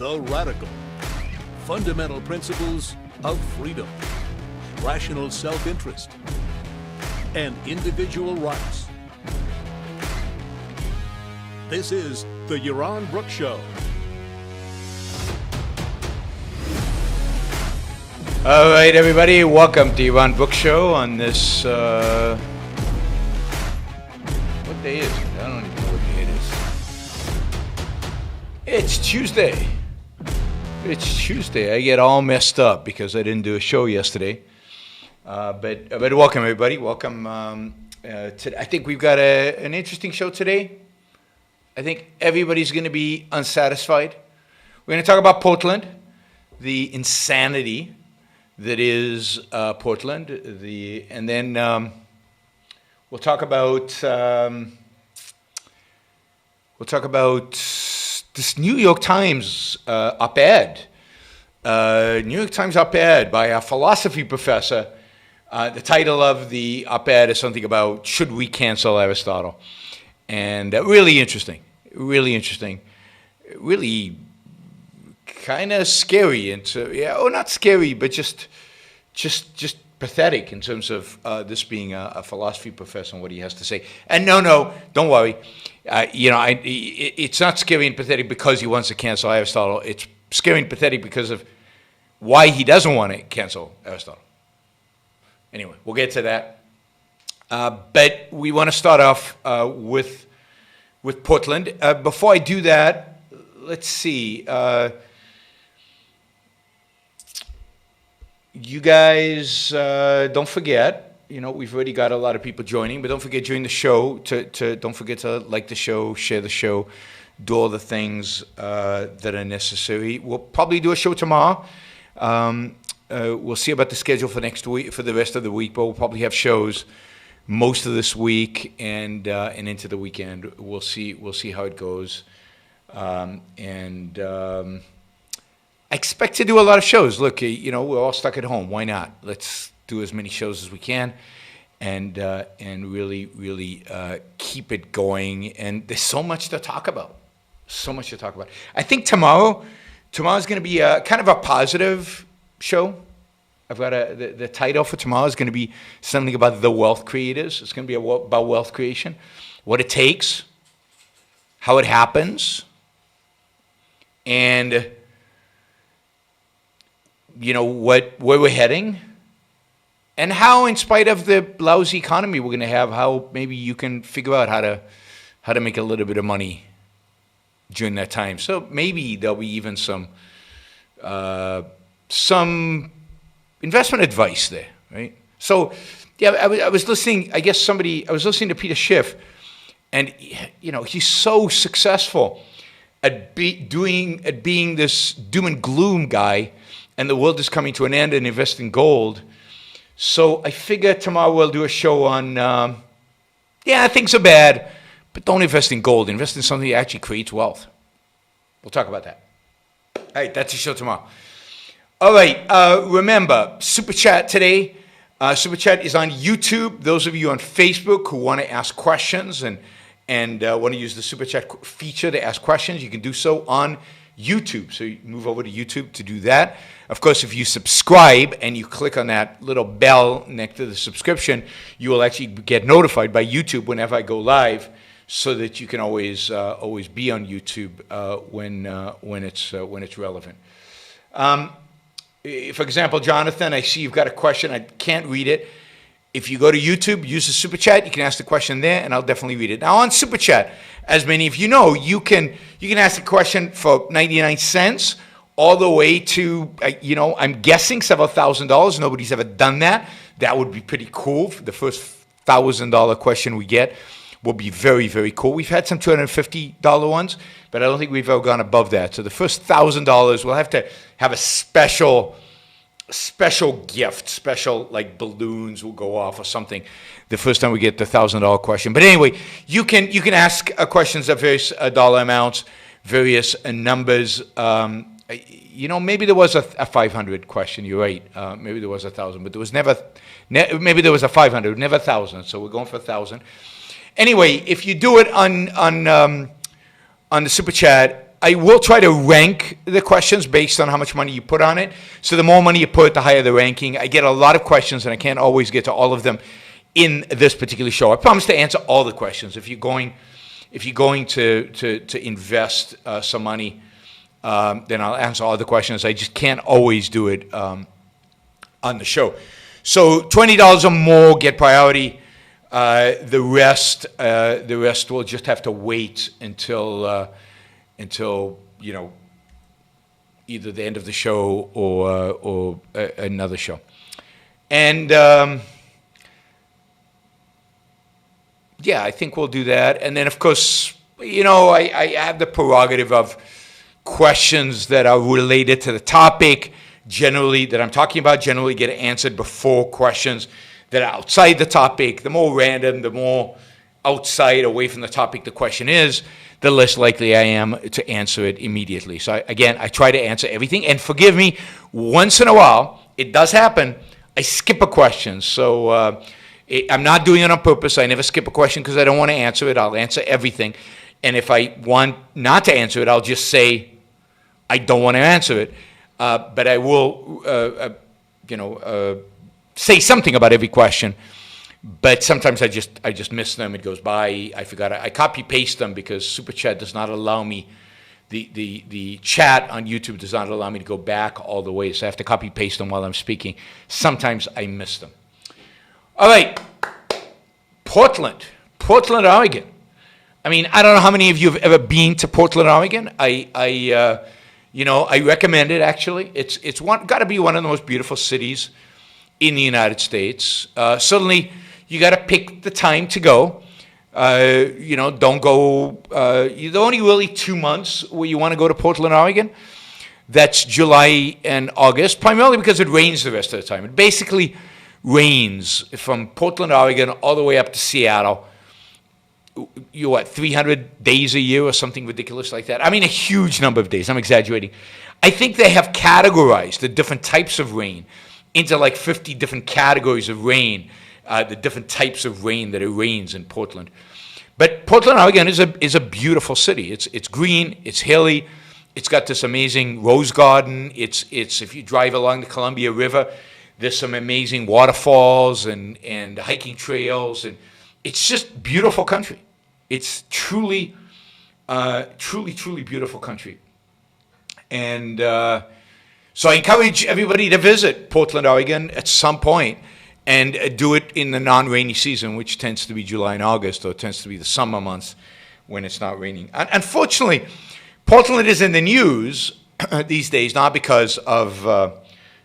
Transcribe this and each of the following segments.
the radical. Fundamental principles of freedom, rational self-interest, and individual rights. This is the Yaron Brook Show. All right, everybody, welcome to Yaron Brook Show on this, what day is it? I don't even know what day it is. It's Tuesday. It's Tuesday. I get all messed up because I didn't do a show yesterday. But welcome, everybody. Welcome. I think we've got an interesting show today. I think everybody's going to be unsatisfied. We're going to talk about Portland, the insanity that is Portland, and then we'll talk about this New York Times op-ed. New York Times op-ed by a philosophy professor. The title of the op-ed is something about should we cancel Aristotle, and really interesting, really kind of scary, and not scary, but just pathetic in terms of this being a philosophy professor and what he has to say. And no, don't worry. It's not scary and pathetic because he wants to cancel Aristotle. It's scary and pathetic because of why he doesn't want to cancel Aristotle. Anyway, we'll get to that. But we want to start off with Portland. Before I do that, let's see. You guys, don't forget, we've already got a lot of people joining, but don't forget during the show don't forget to like the show, share the show, do all the things that are necessary. We'll probably do a show tomorrow. We'll see about the schedule for next week, for the rest of the week, but we'll probably have shows most of this week and into the weekend. We'll see how it goes. I expect to do a lot of shows. Look, we're all stuck at home. Why not? Let's do as many shows as we can, and really keep it going. And there's so much to talk about. I think tomorrow's going to be kind of a positive show. I've got the title for tomorrow is going to be something about the wealth creators. It's going to be about wealth creation, what it takes, how it happens, and where we're heading, and how, in spite of the lousy economy we're going to have, how maybe you can figure out how to make a little bit of money during that time. So maybe there'll be even some investment advice there, right? So, yeah, I was listening. I was listening to Peter Schiff, and he's so successful at being this doom and gloom guy. And the world is coming to an end and invest in gold. So I figure tomorrow we'll do a show on, things are bad, but don't invest in gold. Invest in something that actually creates wealth. We'll talk about that. All right, that's the show tomorrow. All right, remember, Super Chat today. Super Chat is on YouTube. Those of you on Facebook who want to ask questions and want to use the Super Chat feature to ask questions, you can do so on YouTube. So you move over to YouTube to do that. Of course, if you subscribe and you click on that little bell next to the subscription, you will actually get notified by YouTube whenever I go live, so that you can always be on YouTube when it's relevant. For example, Jonathan, I see you've got a question. I can't read it. If you go to YouTube, use the Super Chat, you can ask the question there, and I'll definitely read it. Now, on Super Chat, as many of you know, you can ask a question for 99 cents all the way to, I'm guessing several $1,000s. Nobody's ever done that. That would be pretty cool. The first $1,000 question we get will be very, very cool. We've had some $250 ones, but I don't think we've ever gone above that. So the first $1,000, we'll have to have a special gift, special like balloons will go off or something the first time we get the $1,000 question. But anyway, you can ask questions of various dollar amounts, various numbers. Maybe there was a 500 question. You're right. Maybe there was 1,000, but there was never. Maybe there was a 500, never 1,000. So we're going for 1,000. Anyway, if you do it on the Super Chat, I will try to rank the questions based on how much money you put on it. So the more money you put, the higher the ranking. I get a lot of questions, and I can't always get to all of them in this particular show. I promise to answer all the questions. If you're going to invest some money, then I'll answer all the questions. I just can't always do it on the show. So $20 or more get priority. The rest will just have to wait until either the end of the show or another show. And I think we'll do that. And then, of course, I have the prerogative of questions that are related to the topic, generally, that I'm talking about, generally get answered before questions that are outside the topic. The more random, the more outside, away from the topic the question is, the less likely I am to answer it immediately. So I try to answer everything. And forgive me, once in a while, it does happen, I skip a question. So I'm not doing it on purpose. I never skip a question because I don't want to answer it. I'll answer everything. And if I want not to answer it, I'll just say I don't want to answer it. But I will, say something about every question. But sometimes I just miss them. It goes by. I forgot. I copy paste them because Super Chat does not allow me. The chat on YouTube does not allow me to go back all the way. So I have to copy paste them while I'm speaking. Sometimes I miss them. All right, Portland, Oregon. I mean, I don't know how many of you have ever been to Portland, Oregon. I recommend it. Actually, it's got to be one of the most beautiful cities in the United States. Certainly, you got to pick the time to go. Don't go. There's only really 2 months where you want to go to Portland, Oregon. That's July and August, primarily because it rains the rest of the time. It basically rains from Portland, Oregon, all the way up to Seattle. 300 days a year or something ridiculous like that? I mean, a huge number of days. I'm exaggerating. I think they have categorized the different types of rain into like 50 different categories of rain, the different types of rain that it rains in Portland. But Portland, Oregon is a beautiful city. It's green, it's hilly, it's got this amazing rose garden. It's if you drive along the Columbia River, there's some amazing waterfalls and hiking trails, and it's just beautiful country. It's truly beautiful country. And so I encourage everybody to visit Portland, Oregon at some point and do it in the non-rainy season, which tends to be July and August, or it tends to be the summer months when it's not raining. Unfortunately, Portland is in the news these days, not because of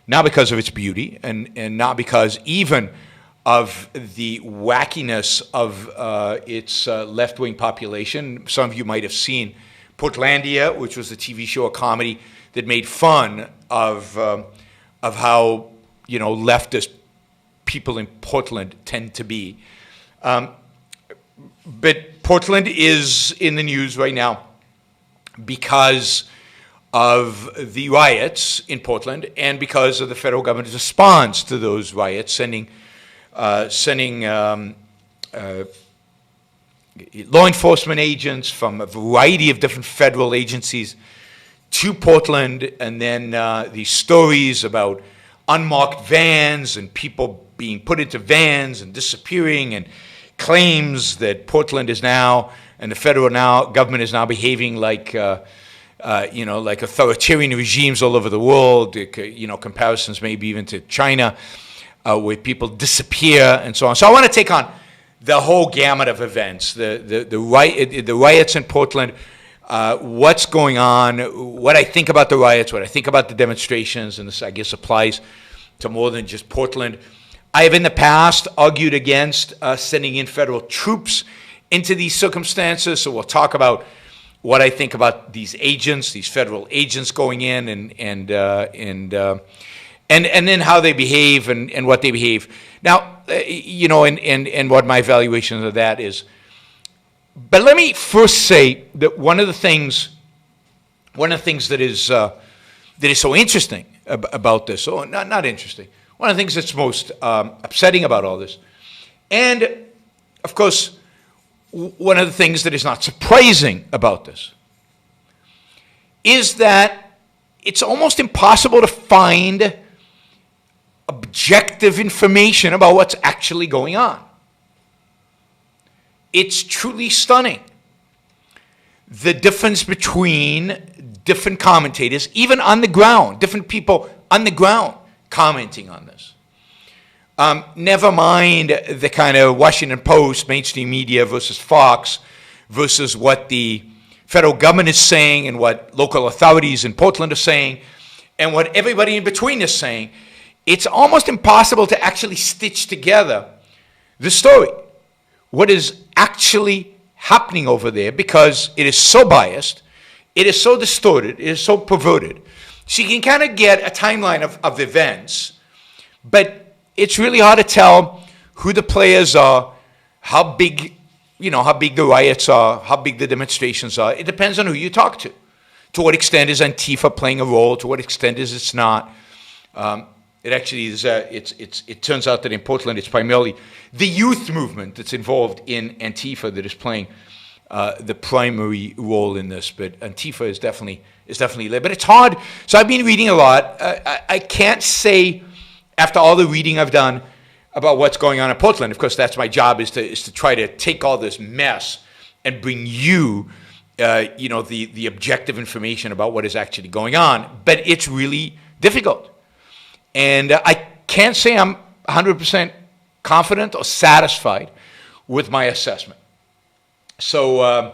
its beauty and not because even of the wackiness of its left-wing population. Some of you might have seen Portlandia, which was a TV show, a comedy that made fun of how leftist people in Portland tend to be. But Portland is in the news right now because of the riots in Portland and because of the federal government's response to those riots, sending law enforcement agents from a variety of different federal agencies to Portland, and then these stories about unmarked vans and people being put into vans and disappearing, and claims that Portland is now, and the federal government is now behaving like like authoritarian regimes all over the world. Comparisons maybe even to China, where people disappear and so on. So I want to take on the whole gamut of events, the riots in Portland, what's going on, what I think about the riots, what I think about the demonstrations, and this, I guess, applies to more than just Portland. I have in the past argued against sending in federal troops into these circumstances, so we'll talk about what I think about these agents, these federal agents going in, and then how they behave and what they behave. Now, and what my evaluation of that is. But let me first say that one of the things that is so interesting about this, or not interesting, one of the things that's most upsetting about all this, and of course, one of the things that is not surprising about this, is that it's almost impossible to find objective information about what's actually going on. It's truly stunning. The difference between different commentators, even on the ground, different people on the ground commenting on this. Never mind the kind of Washington Post, mainstream media versus Fox versus what the federal government is saying and what local authorities in Portland are saying and what everybody in between is saying. It's almost impossible to actually stitch together the story. What is actually happening over there, because it is so biased, it is so distorted, it is so perverted. So you can kind of get a timeline of events, but it's really hard to tell who the players are, how big the riots are, how big the demonstrations are. It depends on who you talk to. To what extent is Antifa playing a role? To what extent is it not? It actually is. It turns out that in Portland, it's primarily the youth movement that's involved in Antifa that is playing the primary role in this. But Antifa is definitely there. But it's hard. So I've been reading a lot. I can't say after all the reading I've done about what's going on in Portland. Of course, that's my job, is to try to take all this mess and bring you, the objective information about what is actually going on. But it's really difficult. And I can't say I'm 100% confident or satisfied with my assessment. So,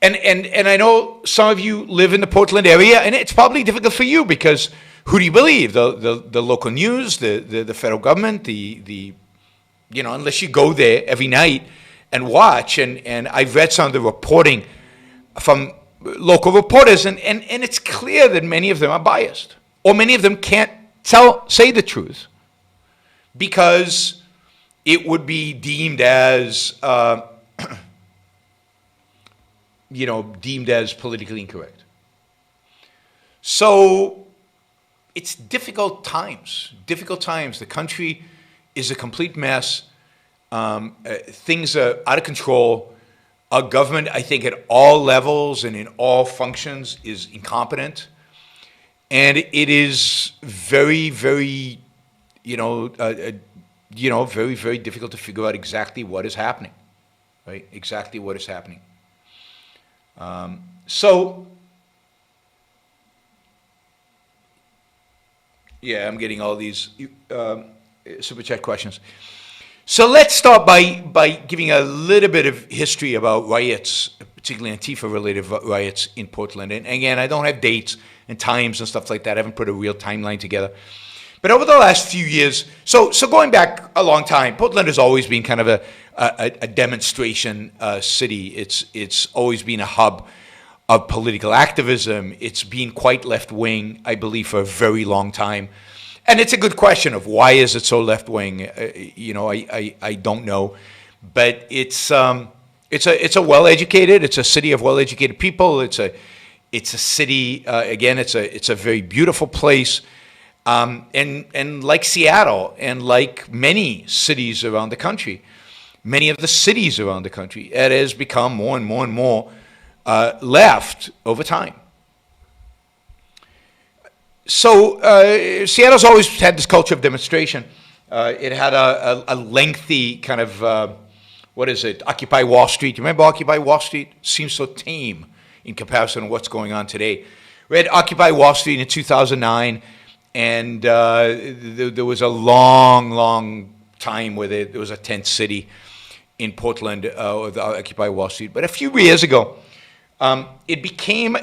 and I know some of you live in the Portland area, and it's probably difficult for you because who do you believe? The local news, the federal government, unless you go there every night and watch. And I've read some of the reporting from local reporters, and it's clear that many of them are biased, or many of them can't say the truth because it would be deemed as deemed as politically incorrect. So it's difficult times. The country is a complete mess. Things are out of control. Our government, I think, at all levels and in all functions is incompetent. And it is very, very, very, very difficult to figure out exactly what is happening, right? Exactly what is happening. I'm getting all these super chat questions. So let's start by giving a little bit of history about riots, particularly Antifa-related riots in Portland. And again, I don't have dates and times and stuff like that. I haven't put a real timeline together. But over the last few years, so going back a long time, Portland has always been kind of a demonstration city. It's always been a hub of political activism. It's been quite left-wing, I believe, for a very long time. And it's a good question of why is it so left-wing? I don't know. But it's a well-educated, it's a city of well-educated people. It's a city, again, it's a very beautiful place. And like Seattle and like many cities around the country, many of the cities around the country, it has become more and more and more left over time. So Seattle's always had this culture of demonstration. It had a lengthy kind of, Occupy Wall Street. You remember Occupy Wall Street? Seems so tame in comparison to what's going on today. We had Occupy Wall Street in 2009, and there was a long time where there was a tent city in Portland with Occupy Wall Street. But a few years ago, it became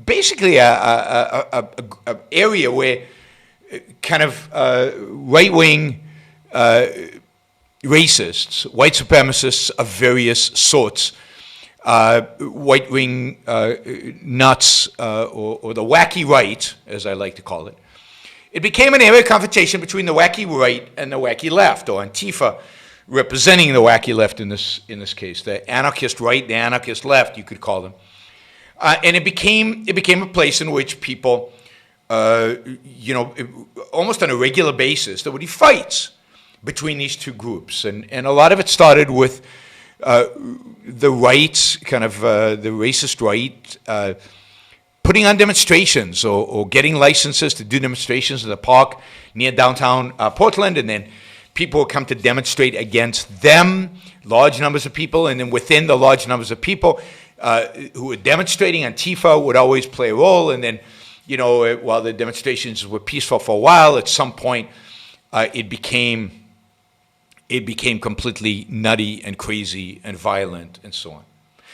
basically a area where kind of right-wing racists, white supremacists of various sorts, right-wing nuts, or the wacky right, as I like to call it. It became an area of confrontation between the wacky right and the wacky left, or Antifa representing the wacky left in this case, the anarchist right, the anarchist left, you could call them. And it became a place in which people, almost on a regular basis, there would be fights between these two groups. And a lot of it started with the right, kind of the racist right, putting on demonstrations or getting licenses to do demonstrations in the park near downtown Portland, and then people would come to demonstrate against them, large numbers of people, and then within the large numbers of people who were demonstrating, Antifa would always play a role, and then, while the demonstrations were peaceful for a while, at some point it became completely nutty and crazy and violent and so on.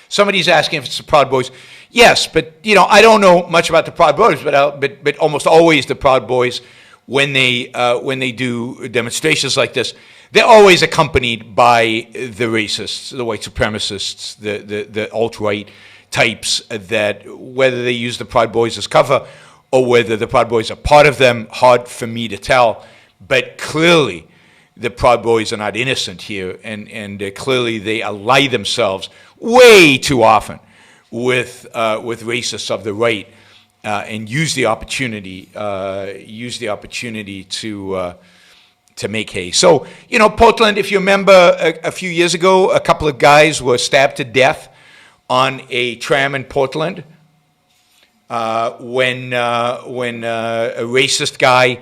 Somebody's asking if it's the Proud Boys. Yes, but I don't know much about the Proud Boys, but almost always the Proud Boys, when they do demonstrations like this, they're always accompanied by the racists, the white supremacists, the alt-right types that, whether they use the Proud Boys as cover or whether the Proud Boys are part of them, hard for me to tell. But clearly, the Proud Boys are not innocent here, and clearly they ally themselves way too often with racists of the right, and use the opportunity to make hay. So, Portland, if you remember, a few years ago, a couple of guys were stabbed to death on a tram in Portland when a racist guy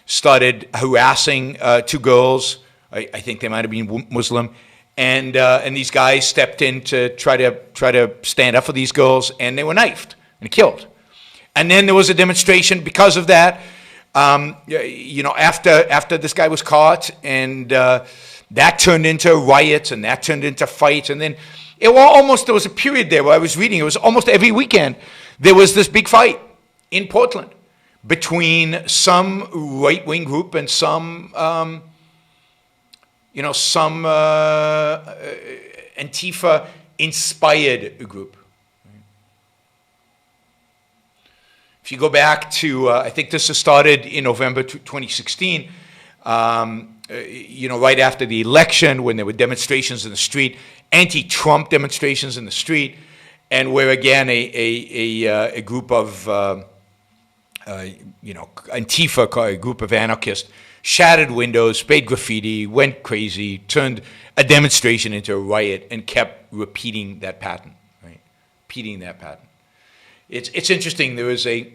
started harassing two girls. I think they might have been Muslim, and these guys stepped in to try to stand up for these girls, and they were knifed and killed. And then there was a demonstration because of that. After this guy was caught, and that turned into riots, and that turned into fights, and then there was a period there where I was reading. It was almost every weekend there was this big fight in Portland between some right-wing group and some Antifa-inspired group. If you go back to, I think this started in November 2016, right after the election, when there were demonstrations in the street, anti-Trump demonstrations in the street, and where again a group of Antifa, a group of anarchists, shattered windows, sprayed graffiti, went crazy, turned a demonstration into a riot, and kept repeating that pattern, right? Repeating that pattern. It's interesting. There's a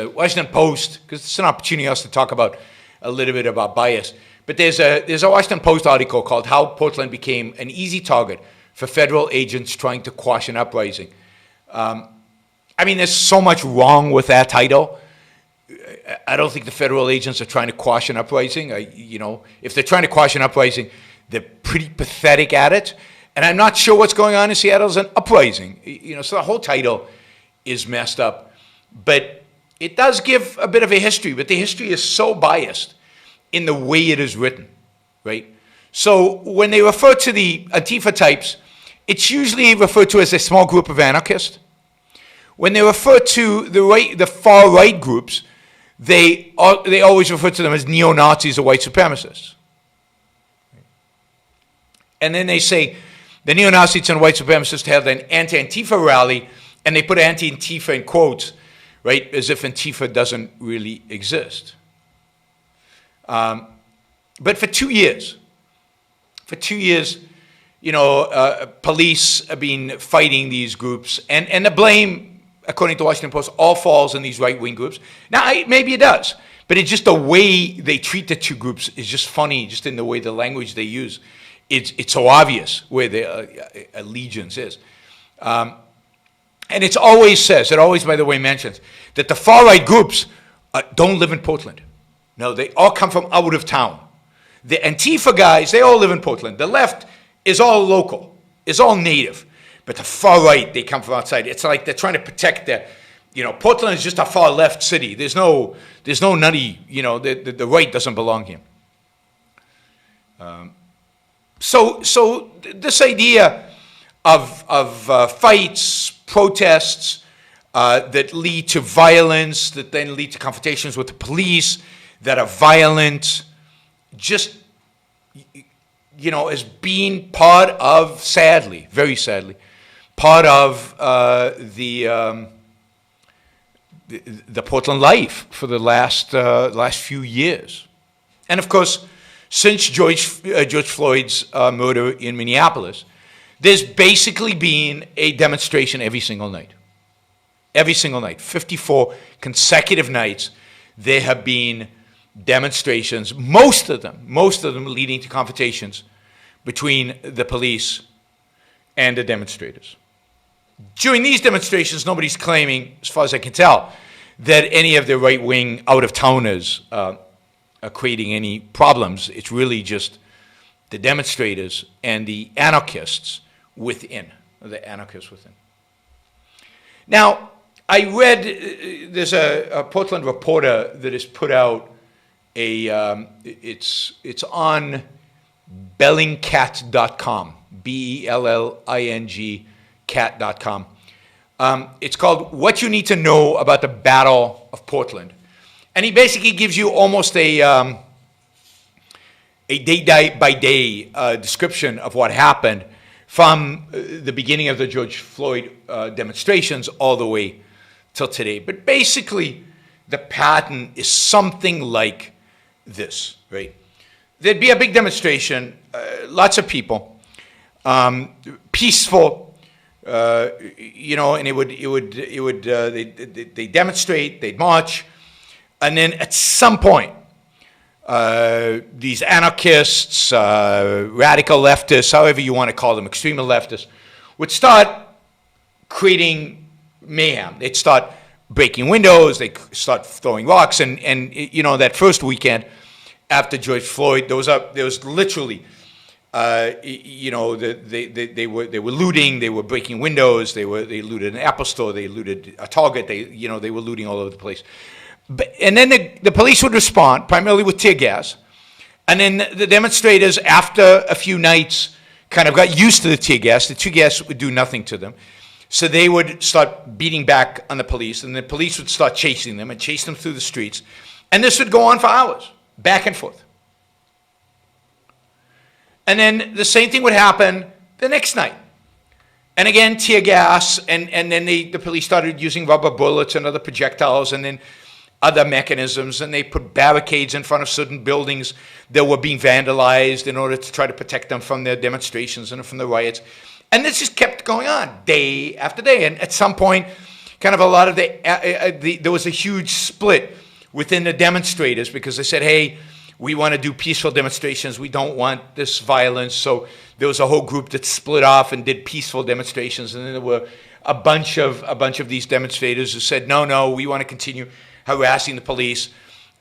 Washington Post, because it's an opportunity for us to talk about a little bit about bias. But there's a Washington Post article called "How Portland Became an Easy Target for Federal Agents Trying to Quash an Uprising." There's so much wrong with that title. I don't think the federal agents are trying to quash an uprising. If they're trying to quash an uprising, they're pretty pathetic at it. And I'm not sure what's going on in Seattle is an uprising. So the whole title is messed up. But it does give a bit of a history, but the history is so biased in the way it is written, right? So when they refer to the Antifa types, it's usually referred to as a small group of anarchists. When they refer to the far right groups, they always refer to them as neo-Nazis or white supremacists. And then they say the neo-Nazis and white supremacists held an anti-Antifa rally, and they put anti-Antifa in quotes, right, as if Antifa doesn't really exist. But for 2 years, police have been fighting these groups, and the blame, according to Washington Post, all falls on these right-wing groups. Now, maybe it does, but it's just the way they treat the two groups is just funny, just in the way the language they use. It's so obvious where their allegiance is. And it always, by the way, mentions that the far-right groups don't live in Portland. No, they all come from out of town. The Antifa guys, they all live in Portland. The left is all local, is all native. But the far right, they come from outside. It's like they're trying to protect Portland is just a far left city. There's no nutty, the right doesn't belong here. So this idea of fights, protests that lead to violence, that then lead to confrontations with the police, that are violent, just, as being part of, sadly, very sadly, part of the Portland life for the last few years. And of course, since George Floyd's murder in Minneapolis, there's basically been a demonstration every single night. every single night, 54 consecutive nights, there have been demonstrations, most of them leading to confrontations between the police and the demonstrators. During these demonstrations, nobody's claiming, as far as I can tell, that any of the right-wing out-of-towners are creating any problems. It's really just the demonstrators and the anarchists within. Now, I read, there's a Portland reporter that has put out it's on bellingcat.com, BELLING cat.com. It's called What You Need to Know About the Battle of Portland. And he basically gives you almost a day-by-day description of what happened from the beginning of the George Floyd demonstrations all the way till today. But basically, the pattern is something like this, right? There'd be a big demonstration, lots of people, peaceful, and they demonstrate, they'd march, and then at some point, these anarchists, radical leftists, however you want to call them, extreme leftists, would start creating mayhem. They'd start breaking windows, they'd start throwing rocks, and that first weekend after George Floyd, there was literally, they were looting, they were breaking windows, they looted an Apple store, they looted a Target, they were looting all over the place. And then the police would respond, primarily with tear gas. And then the demonstrators, after a few nights, kind of got used to the tear gas. The tear gas would do nothing to them. So they would start beating back on the police, and the police would start chasing them and chase them through the streets. And this would go on for hours, back and forth. And then the same thing would happen the next night. And again, tear gas, and then the police started using rubber bullets and other projectiles, and then other mechanisms, and they put barricades in front of certain buildings that were being vandalized in order to try to protect them from their demonstrations and from the riots. And this just kept going on day after day. And at some point, kind of a lot of there was a huge split within the demonstrators because they said, hey, we want to do peaceful demonstrations. We don't want this violence. So there was a whole group that split off and did peaceful demonstrations. And then there were a bunch of these demonstrators who said, no, we want to continue harassing the police.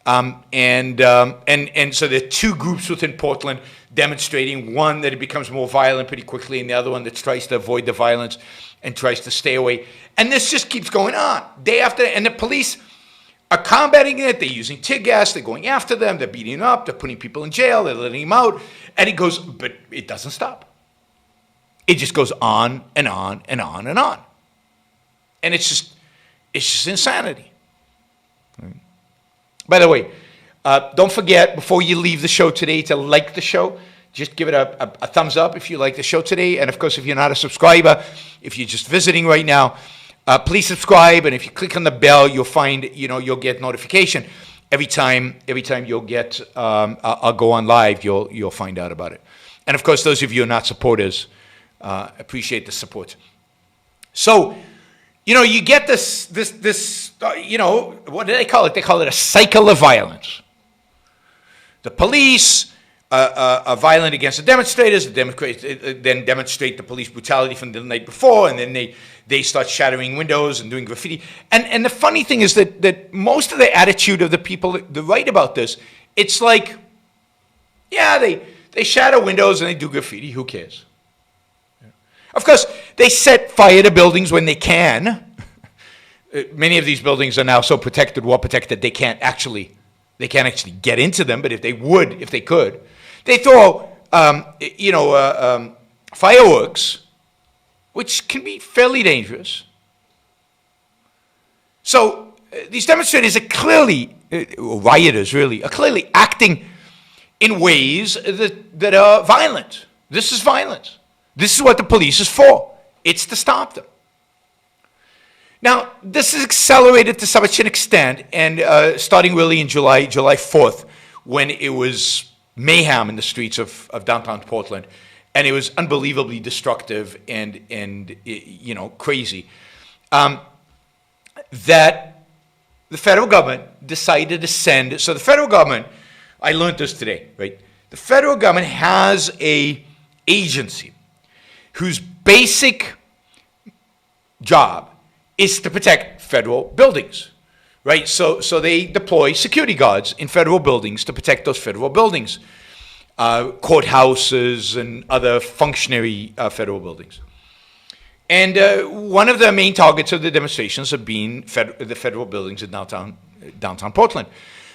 And so there are two groups within Portland demonstrating, one that it becomes more violent pretty quickly, and the other one that tries to avoid the violence and tries to stay away. And this just keeps going on day after day. And the police are combating it. They're using tear gas. They're going after them. They're beating them up. They're putting people in jail. They're letting them out. And it goes, but it doesn't stop. It just goes on and on and on and on. And it's just insanity. By the way, don't forget, before you leave the show today, to like the show. Just give it a thumbs up if you like the show today. And, of course, if you're not a subscriber, if you're just visiting right now, please subscribe. And if you click on the bell, you'll find, you'll get notification. Every time you'll get, I'll go on live, you'll find out about it. And, of course, those of you who are not supporters, appreciate the support. So, you get this, what do they call it? They call it a cycle of violence. The police are violent against the demonstrators. The demonstrators then demonstrate the police brutality from the night before, and then they start shattering windows and doing graffiti. And the funny thing is that most of the attitude of the people that write about this, it's like, yeah, they shatter windows and they do graffiti. Who cares? Of course, they set fire to buildings when they can. Many of these buildings are now so protected, well protected, they can't actually get into them. But if they could, they throw, fireworks, which can be fairly dangerous. So these demonstrators are clearly, rioters really, are clearly acting in ways that are violent. This is violence. This is what the police is for. It's to stop them. Now, this is accelerated to such an extent, and starting really in July 4th, when it was mayhem in the streets of downtown Portland, and it was unbelievably destructive and crazy. that the federal government decided to send. So the federal government, I learned this today, right? The federal government has a agency whose basic job is to protect federal buildings, right? So they deploy security guards in federal buildings to protect those federal buildings, courthouses and other functionary federal buildings. And one of the main targets of the demonstrations have been the federal buildings in downtown Portland.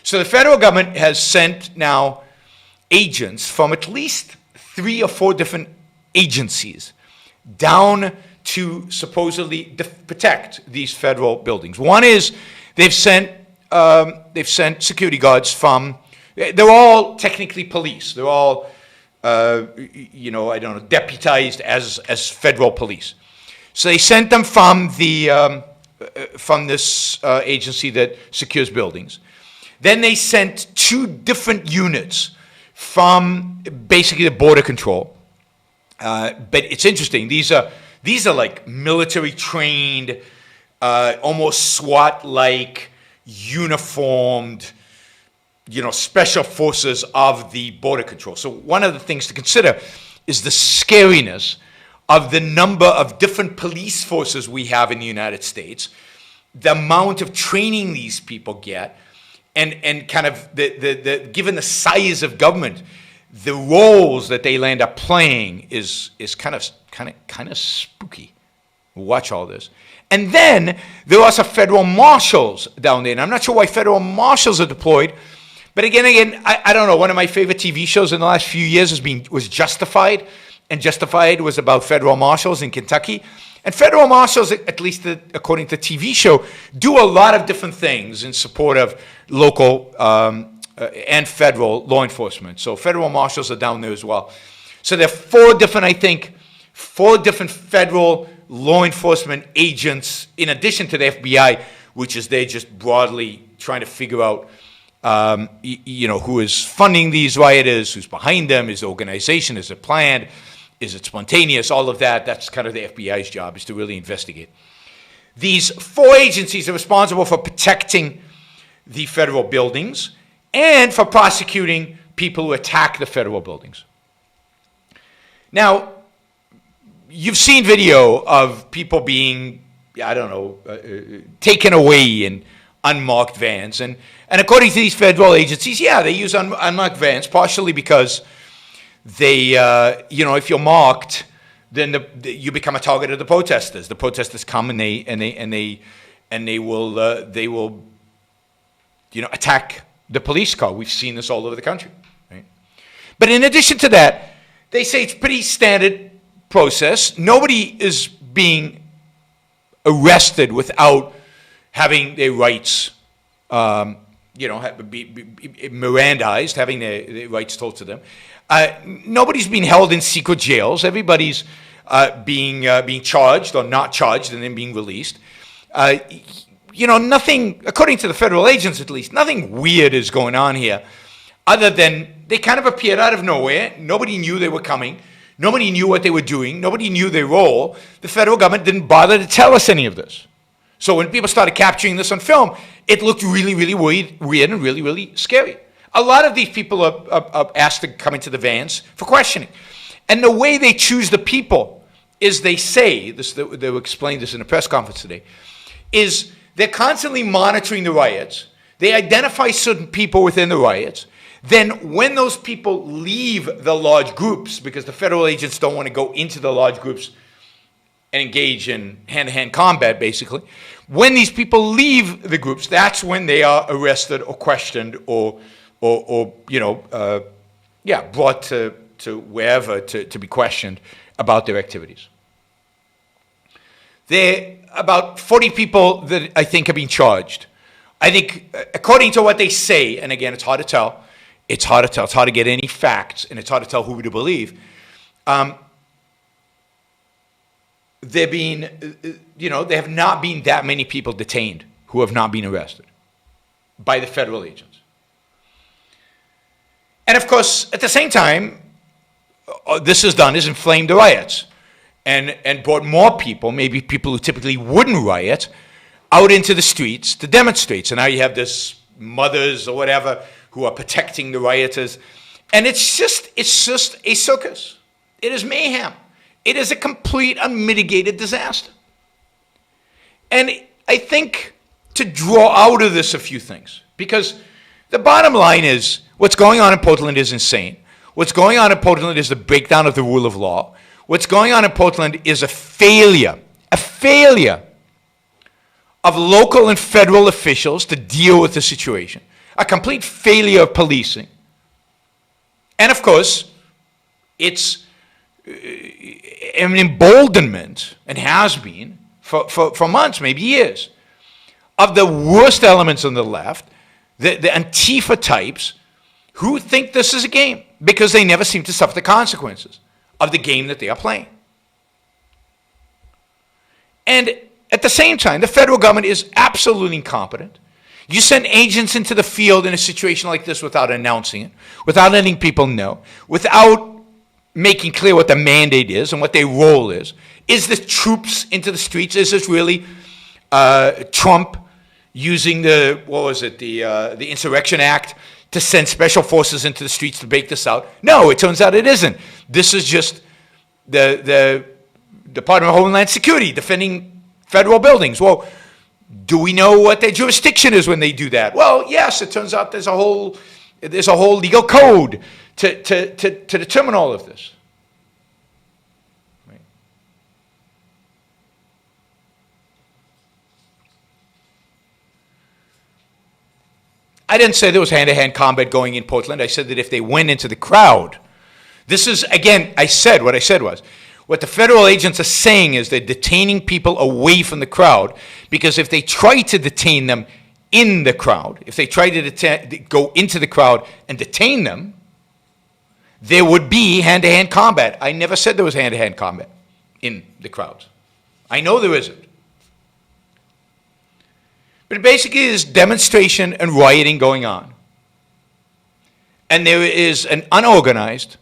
So the federal government has sent now agents from at least 3 or 4 different agencies down to supposedly protect these federal buildings. One is they've sent security guards from. They're all technically police. They're all deputized as federal police. So they sent them from this agency that secures buildings. Then they sent 2 different units from basically the border control. But it's interesting. These are like military trained, almost SWAT-like, uniformed, special forces of the border control. So one of the things to consider is the scariness of the number of different police forces we have in the United States, the amount of training these people get, and kind of the given the size of government, the roles that they end up playing is kind of spooky. Watch all this. And then there are also federal marshals down there. And I'm not sure why federal marshals are deployed. But again, I don't know. One of my favorite TV shows in the last few years was Justified. And Justified was about federal marshals in Kentucky. And federal marshals, at least according to the TV show, do a lot of different things in support of local and federal law enforcement. So federal marshals are down there as well. So there are 4 different federal law enforcement agents, in addition to the FBI, which is they're just broadly trying to figure out, who is funding these rioters, who's behind them, is the organization, is it planned, is it spontaneous, all of that. That's kind of the FBI's job, is to really investigate. These 4 agencies are responsible for protecting the federal buildings and for prosecuting people who attack the federal buildings. Now, you've seen video of people being, taken away in unmarked vans. And according to these federal agencies, they use unmarked vans, partially because they, if you're marked, then you become a target of the protesters. The protesters come and they will attack the police car. We've seen this all over the country, right? But in addition to that, they say it's pretty standard process. Nobody is being arrested without having their rights, be Mirandized, having their rights told to them. Nobody's being held in secret jails. Everybody's being charged or not charged and then being released. Nothing, according to the federal agents at least, nothing weird is going on here, other than they kind of appeared out of nowhere. Nobody knew they were coming. Nobody knew what they were doing. Nobody knew their role. The federal government didn't bother to tell us any of this. So when people started capturing this on film, it looked really, really weird and really, really scary. A lot of these people are asked to come into the vans for questioning. And the way they choose the people is they say, they explained this in a press conference today, is they're constantly monitoring the riots. They identify certain people within the riots. Then when those people leave the large groups, because the federal agents don't want to go into the large groups and engage in hand-to-hand combat, basically, when these people leave the groups, that's when they are arrested or questioned or brought to wherever to be questioned about their activities. There are about 40 people that I think are being charged. I think, according to what they say, and again, it's hard to tell. It's hard to get any facts, and it's hard to tell who to believe. There have not been that many people detained who have not been arrested by the federal agents. And of course, at the same time, this is inflamed the riots and brought more people, maybe people who typically wouldn't riot, out into the streets to demonstrate. So now you have this mothers or whatever who are protecting the rioters. And it's just a circus. It is mayhem. It is a complete unmitigated disaster. And I think to draw out of this a few things, because the bottom line is what's going on in Portland is insane. What's going on in Portland is the breakdown of the rule of law. What's going on in Portland is a failure of local and federal officials to deal with the situation, a complete failure of policing. And of course, it's an emboldenment, and has been for months, maybe years, of the worst elements on the left, the Antifa types, who think this is a game because they never seem to suffer the consequences of the game that they are playing. And at the same time, the federal government is absolutely incompetent. You send agents into the field in a situation like this without announcing it, without letting people know, without making clear what the mandate is and what their role is. Is this troops into the streets? Is this really Trump using the Insurrection Act to send special forces into the streets to break this out? No, it turns out it isn't. This is just the Department of Homeland Security defending federal buildings. Well, do we know what their jurisdiction is when they do that? Well, yes, it turns out there's a whole legal code to determine all of this. Right. I didn't say there was hand-to-hand combat going in Portland. I said that if they went into the crowd, this is, again, what I said was, what the federal agents are saying is they're detaining people away from the crowd, because if they try to detain them in the crowd, if they try to go into the crowd and detain them, there would be hand-to-hand combat. I never said there was hand-to-hand combat in the crowds. I know there isn't. But basically there's demonstration and rioting going on. And there is an unorganized,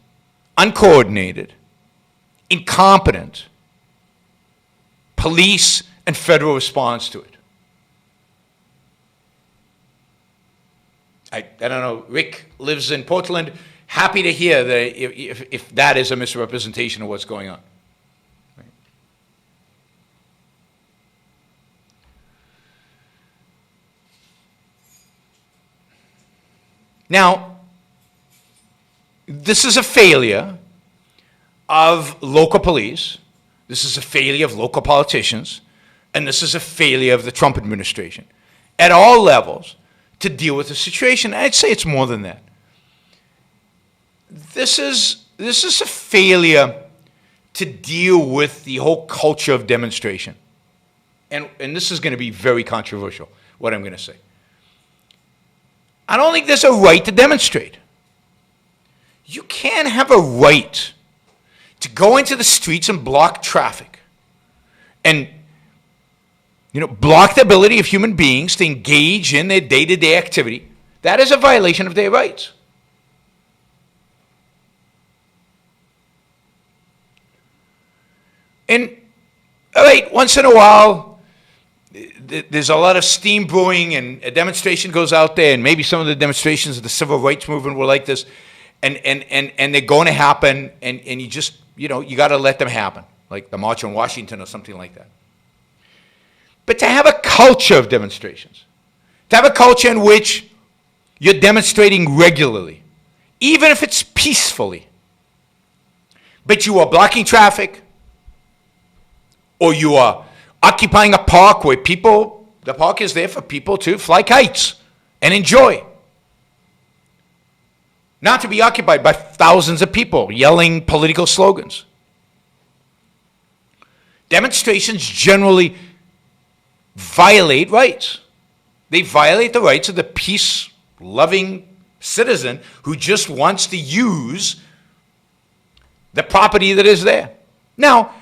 uncoordinated, incompetent police and federal response to it. I don't know, Rick lives in Portland. Happy to hear that if that is a misrepresentation of what's going on. Right. Now, this is a failure of local police, this is a failure of local politicians, and this is a failure of the Trump administration at all levels to deal with the situation. I'd say it's more than that. This is a failure to deal with the whole culture of demonstration. And this is going to be very controversial, what I'm going to say. I don't think there's a right to demonstrate. You can't have a right to go into the streets and block traffic and block the ability of human beings to engage in their day-to-day activity. That is a violation of their rights. And, all right, once in a while, there's a lot of steam brewing and a demonstration goes out there, and maybe some of the demonstrations of the civil rights movement were like this, and they're going to happen, and you just, you got to let them happen, like the March on Washington or something like that. But to have a culture of demonstrations, to have a culture in which you're demonstrating regularly, even if it's peacefully, but you are blocking traffic, or you are occupying a park where the park is there for people to fly kites and enjoy. Not to be occupied by thousands of people yelling political slogans. Demonstrations generally violate rights. They violate the rights of the peace-loving citizen who just wants to use the property that is there. Now,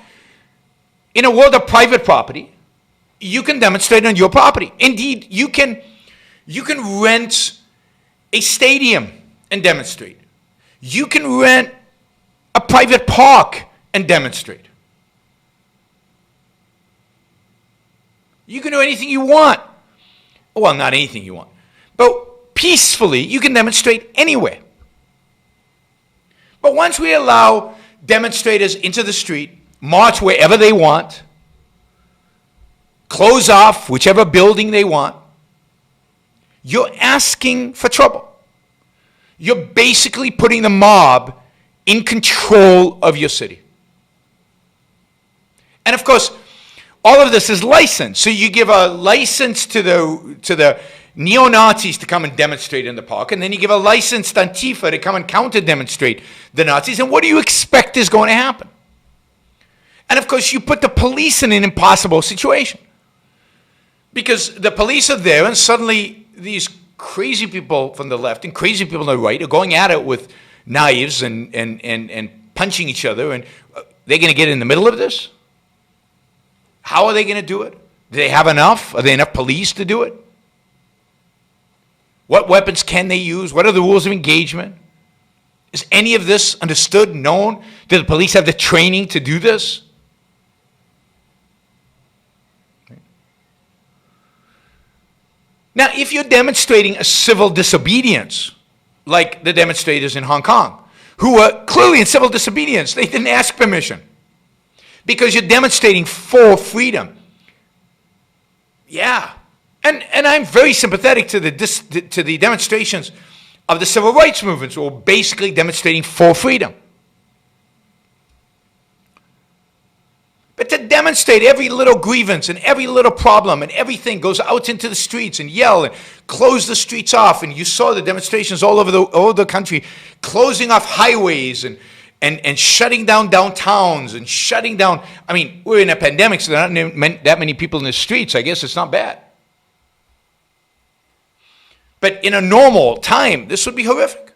in a world of private property, you can demonstrate on your property. Indeed, you can rent a stadium and demonstrate. You can rent a private park and demonstrate. You can do anything you want. Well, not anything you want. But peacefully, you can demonstrate anywhere. But once we allow demonstrators into the street, march wherever they want, close off whichever building they want, you're asking for trouble. You're basically putting the mob in control of your city. And of course, all of this is licensed. So you give a license to the neo-Nazis to come and demonstrate in the park, and then you give a license to Antifa to come and counter-demonstrate the Nazis, and what do you expect is going to happen? And of course, you put the police in an impossible situation. Because the police are there, and suddenly these crazy people from the left and crazy people on the right are going at it with knives and punching each other, and they're going to get in the middle of this? How are they going to do it? Do they have enough? Are there enough police to do it? What weapons can they use? What are the rules of engagement? Is any of this understood, known? Do the police have the training to do this? Now, if you're demonstrating a civil disobedience, like the demonstrators in Hong Kong, who were clearly in civil disobedience, they didn't ask permission, because you're demonstrating for freedom. Yeah. And I'm very sympathetic to the demonstrations of the civil rights movements, who are basically demonstrating for freedom. But to demonstrate every little grievance and every little problem and everything, goes out into the streets and yell and close the streets off. And you saw the demonstrations all over the country, closing off highways and shutting down downtowns and shutting down. I mean, we're in a pandemic, so there aren't that many people in the streets. I guess it's not bad. But in a normal time, this would be horrific.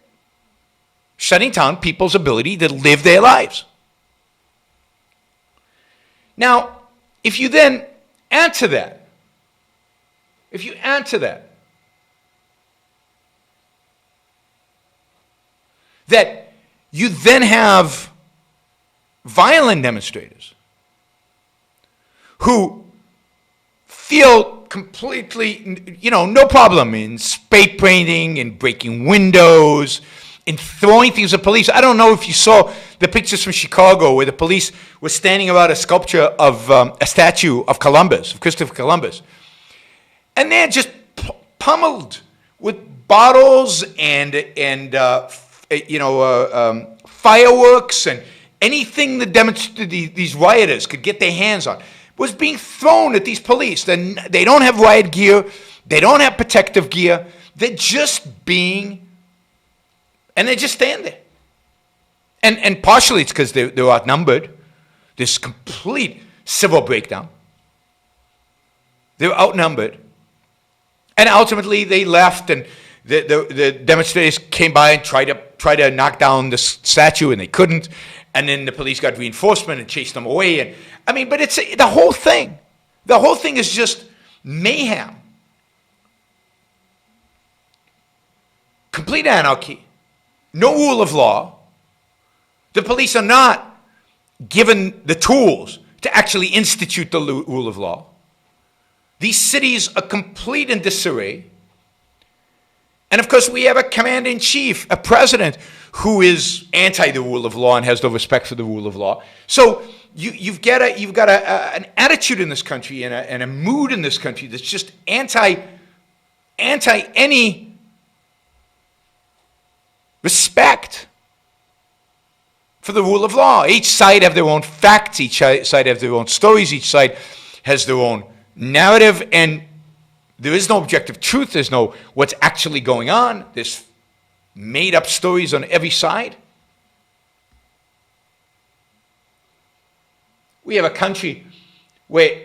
Shutting down people's ability to live their lives. Now, if you then add to that, that you then have violent demonstrators who feel completely, no problem in spray painting and breaking windows and throwing things at police. I don't know if you saw the pictures from Chicago where the police were standing around a sculpture of a statue of Columbus, of Christopher Columbus. And they're just pummeled with bottles and fireworks and anything that these rioters could get their hands on was being thrown at these police. They don't have riot gear. They don't have protective gear. They're just and they just stand there. And partially it's because they're outnumbered. This complete civil breakdown. They're outnumbered. And ultimately they left, and the demonstrators came by and tried to knock down the statue, and they couldn't. And then the police got reinforcement and chased them away. And but it's the whole thing. The whole thing is just mayhem. Complete anarchy. No rule of law. The police are not given the tools to actually institute the rule of law. These cities are complete in disarray. And of course, we have a commander-in-chief, a president, who is anti the rule of law and has no respect for the rule of law. So you've got an attitude in this country and a mood in this country that's just anti any respect for the rule of law. Each side have their own facts. Each side have their own stories. Each side has their own narrative, and there is no objective truth. There's no what's actually going on. There's made-up stories on every side. We have a country where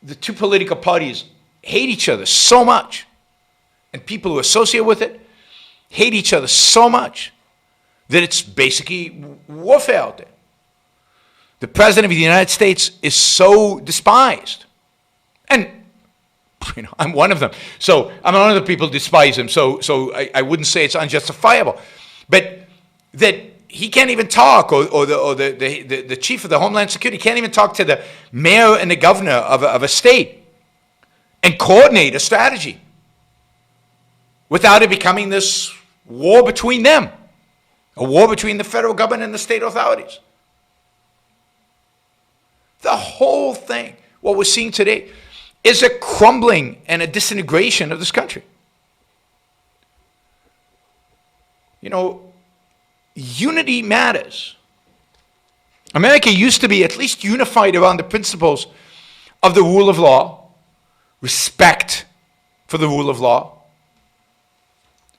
the two political parties hate each other so much, and people who associate with it hate each other so much that it's basically warfare out there. The President of the United States is so despised. And I'm one of them. So I'm one of the people who despise him. So I wouldn't say it's unjustifiable. But that he can't even talk, or the chief of the Homeland Security can't even talk to the mayor and the governor of a state and coordinate a strategy without it becoming this war between them, a war between the federal government and the state authorities. The whole thing, what we're seeing today, is a crumbling and a disintegration of this country. You know, unity matters. America used to be at least unified around the principles of the rule of law, respect for the rule of law,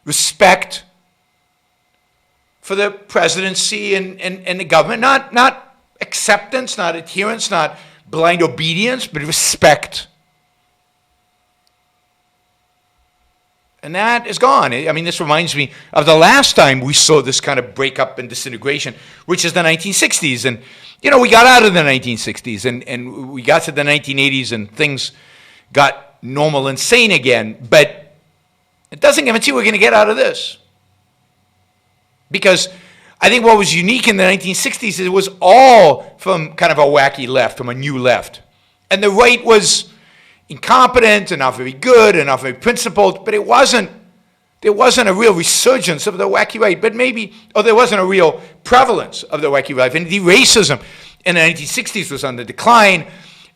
respect for the presidency and the government, not acceptance, not adherence, not blind obedience, but respect. And that is gone. I mean, this reminds me of the last time we saw this kind of breakup and disintegration, which is the 1960s. And, you know, we got out of the 1960s and we got to the 1980s and things got normal and sane again. But it doesn't guarantee we're going to get out of this. Because I think what was unique in the 1960s is it was all from kind of a wacky left, from a new left. And the right was incompetent and not very good and not very principled, but there wasn't a real resurgence of the wacky right, but maybe, or there wasn't a real prevalence of the wacky right. And the racism in the 1960s was on the decline,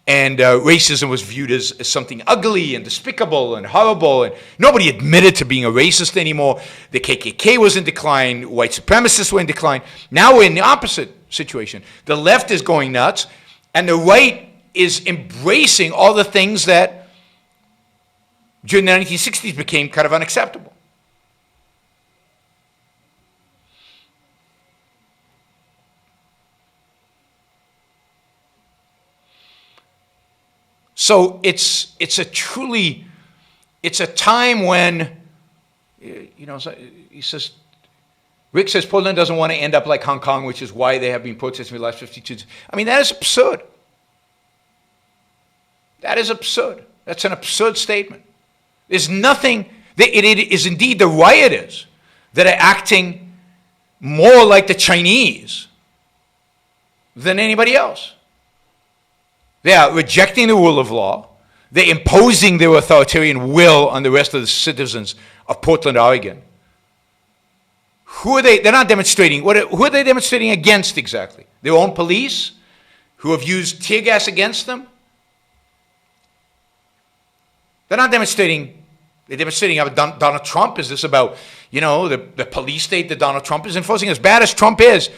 and racism was viewed as something ugly and despicable and horrible, and nobody admitted to being a racist anymore. The KKK was in decline, white supremacists were in decline. Now we're in the opposite situation. The left is going nuts, and the right is embracing all the things that during the 1960s became kind of unacceptable. So it's a time when, you know, he says, Rick says Portland doesn't want to end up like Hong Kong, which is why they have been protesting for the last 52 years. I mean, that is absurd. That is absurd. That's an absurd statement. There's nothing, it is indeed the rioters that are acting more like the Chinese than anybody else. They are rejecting the rule of law. They're imposing their authoritarian will on the rest of the citizens of Portland, Oregon. Who are they? They're not demonstrating. Who are they demonstrating against exactly? Their own police who have used tear gas against them? They're not demonstrating. They're demonstrating about Donald Trump. Is this about, you know, the police state that Donald Trump is enforcing? As bad as Trump is,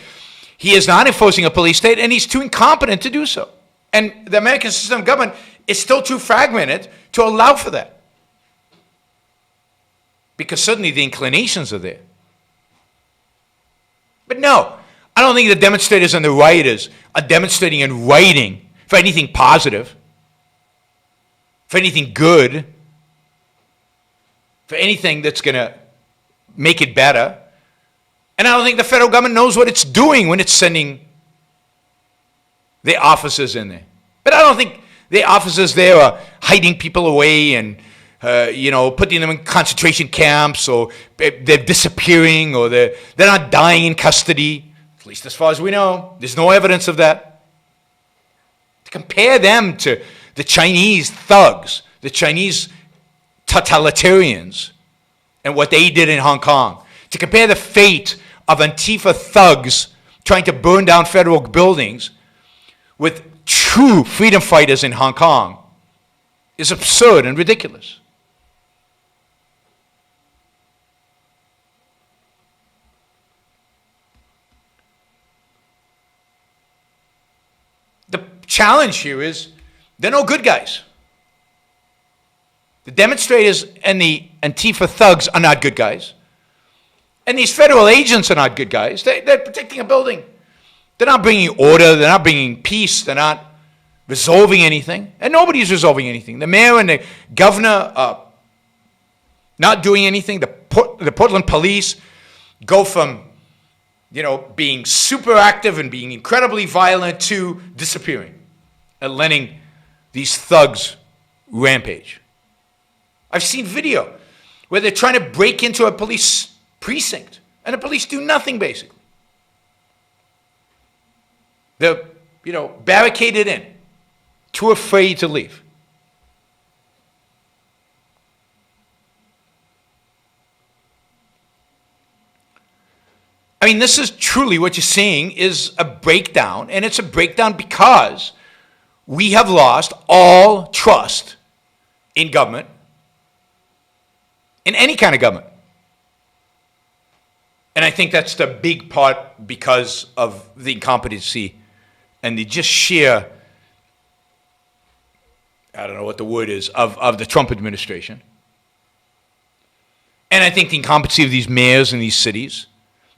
he is not enforcing a police state, and he's too incompetent to do so. And the American system of government is still too fragmented to allow for that. Because certainly the inclinations are there. But no, I don't think the demonstrators and the rioters are demonstrating and writing for anything positive, for anything good, for anything that's going to make it better. And I don't think the federal government knows what it's doing when it's sending the officers in there. But I don't think the officers there are hiding people away and, putting them in concentration camps, or they're disappearing, or they're not dying in custody, at least as far as we know. There's no evidence of that. To compare them to the Chinese thugs, the Chinese totalitarians, and what they did in Hong Kong, to compare the fate of Antifa thugs trying to burn down federal buildings with true freedom fighters in Hong Kong is absurd and ridiculous. The challenge here is they're no good guys. The demonstrators and the Antifa thugs are not good guys. And these federal agents are not good guys. They're protecting a building. They're not bringing order. They're not bringing peace. They're not resolving anything. And nobody's resolving anything. The mayor and the governor are not doing anything. The Portland police go from, being super active and being incredibly violent to disappearing and letting these thugs rampage. I've seen video where they're trying to break into a police precinct and the police do nothing, basically. They're, barricaded in, too afraid to leave. I mean, this is truly what you're seeing is a breakdown, and it's a breakdown because we have lost all trust in government, in any kind of government. And I think that's the big part because of the incompetency and the just sheer, I don't know what the word is, of the Trump administration. And I think the incompetency of these mayors in these cities,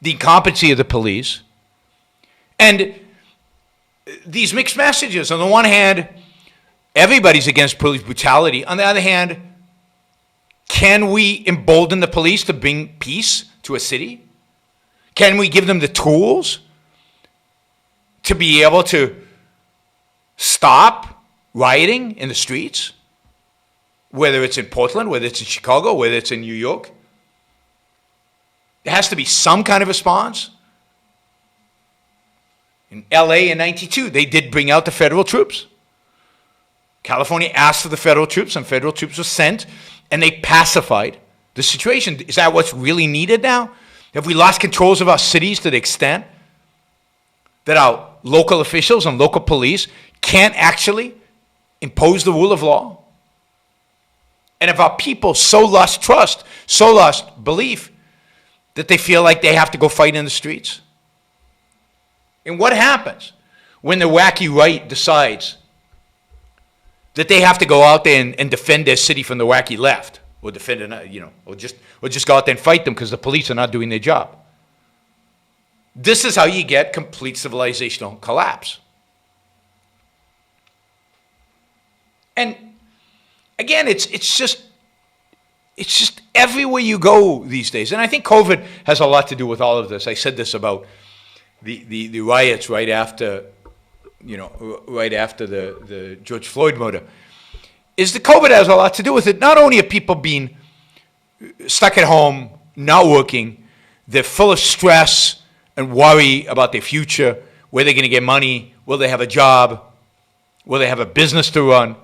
the incompetency of the police, and these mixed messages. On the one hand, everybody's against police brutality. On the other hand, can we embolden the police to bring peace to a city? Can we give them the tools to be able to stop rioting in the streets? Whether it's in Portland, whether it's in Chicago, whether it's in New York. There has to be some kind of response. In LA in 92, they did bring out the federal troops. California asked for the federal troops, and federal troops were sent, and they pacified the situation. Is that what's really needed now? Have we lost controls of our cities to the extent that our local officials and local police can't actually impose the rule of law? And if our people so lost trust, so lost belief, that they feel like they have to go fight in the streets? And what happens when the wacky right decides that they have to go out there and defend their city from the wacky left, or defend it, or just go out there and fight them because the police are not doing their job? This is how you get complete civilizational collapse. And again, it's just everywhere you go these days. And I think COVID has a lot to do with all of this. I said this about the riots right after the George Floyd murder. Is the COVID has a lot to do with it. Not only are people being stuck at home, not working, they're full of stress and worry about their future, where they're going to get money, will they have a job, will they have a business to run.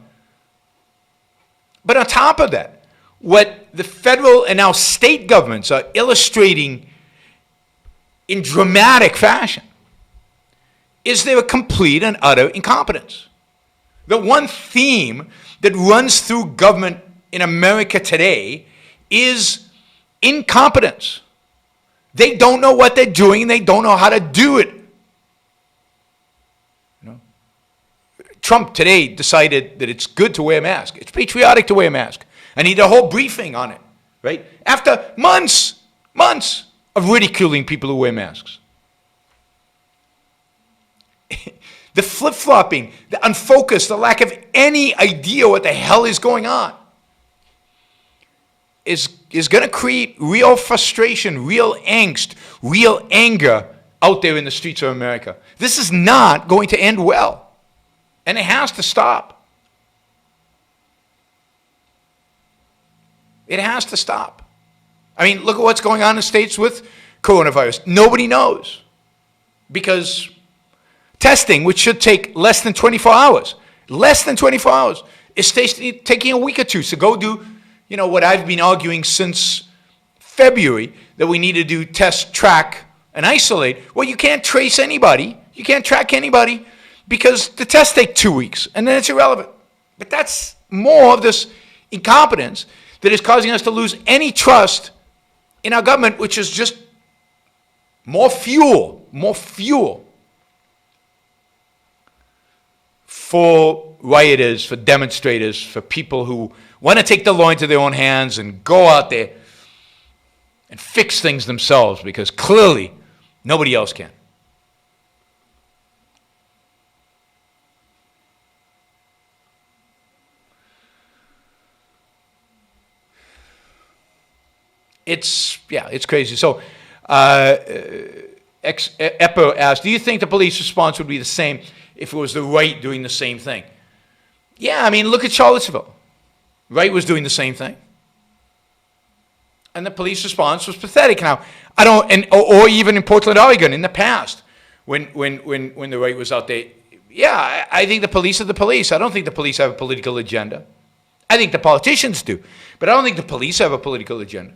But on top of that, what the federal and now state governments are illustrating in dramatic fashion is their complete and utter incompetence. The one theme that runs through government in America today is incompetence. They don't know what they're doing, and they don't know how to do it. Trump today decided that it's good to wear a mask. It's patriotic to wear a mask. And he did a whole briefing on it, right? After months of ridiculing people who wear masks. The flip-flopping, the unfocused, the lack of any idea what the hell is going on is going to create real frustration, real angst, real anger out there in the streets of America. This is not going to end well. And it has to stop. It has to stop. I mean, look at what's going on in the States with coronavirus. Nobody knows. Because testing, which should take less than 24 hours, is taking a week or two. So go do, what I've been arguing since February, that we need to do test, track, and isolate. Well, you can't trace anybody. You can't track anybody because the tests take 2 weeks, and then it's irrelevant. But that's more of this incompetence that is causing us to lose any trust in our government, which is just more fuel for rioters, for demonstrators, for people who want to take the law into their own hands and go out there and fix things themselves, because clearly nobody else can. It's crazy. So, Epper asked, do you think the police response would be the same if it was the right doing the same thing? Yeah, I mean, look at Charlottesville. Right was doing the same thing. And the police response was pathetic. Now, or even in Portland, Oregon, in the past, when the right was out there. Yeah, I think the police are the police. I don't think the police have a political agenda. I think the politicians do. But I don't think the police have a political agenda.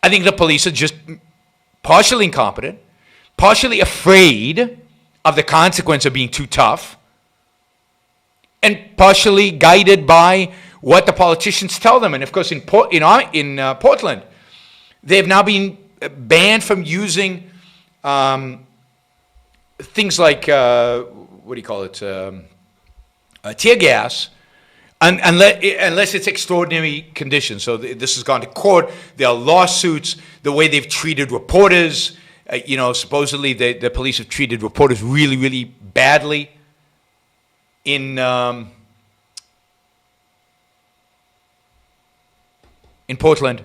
I think the police are just partially incompetent, partially afraid of the consequence of being too tough, and partially guided by what the politicians tell them. And of course, in Portland, they have now been banned from using things like, what do you call it, tear gas, unless it's extraordinary conditions. So this has gone to court. There are lawsuits. The way they've treated reporters, supposedly the police have treated reporters really, really badly in Portland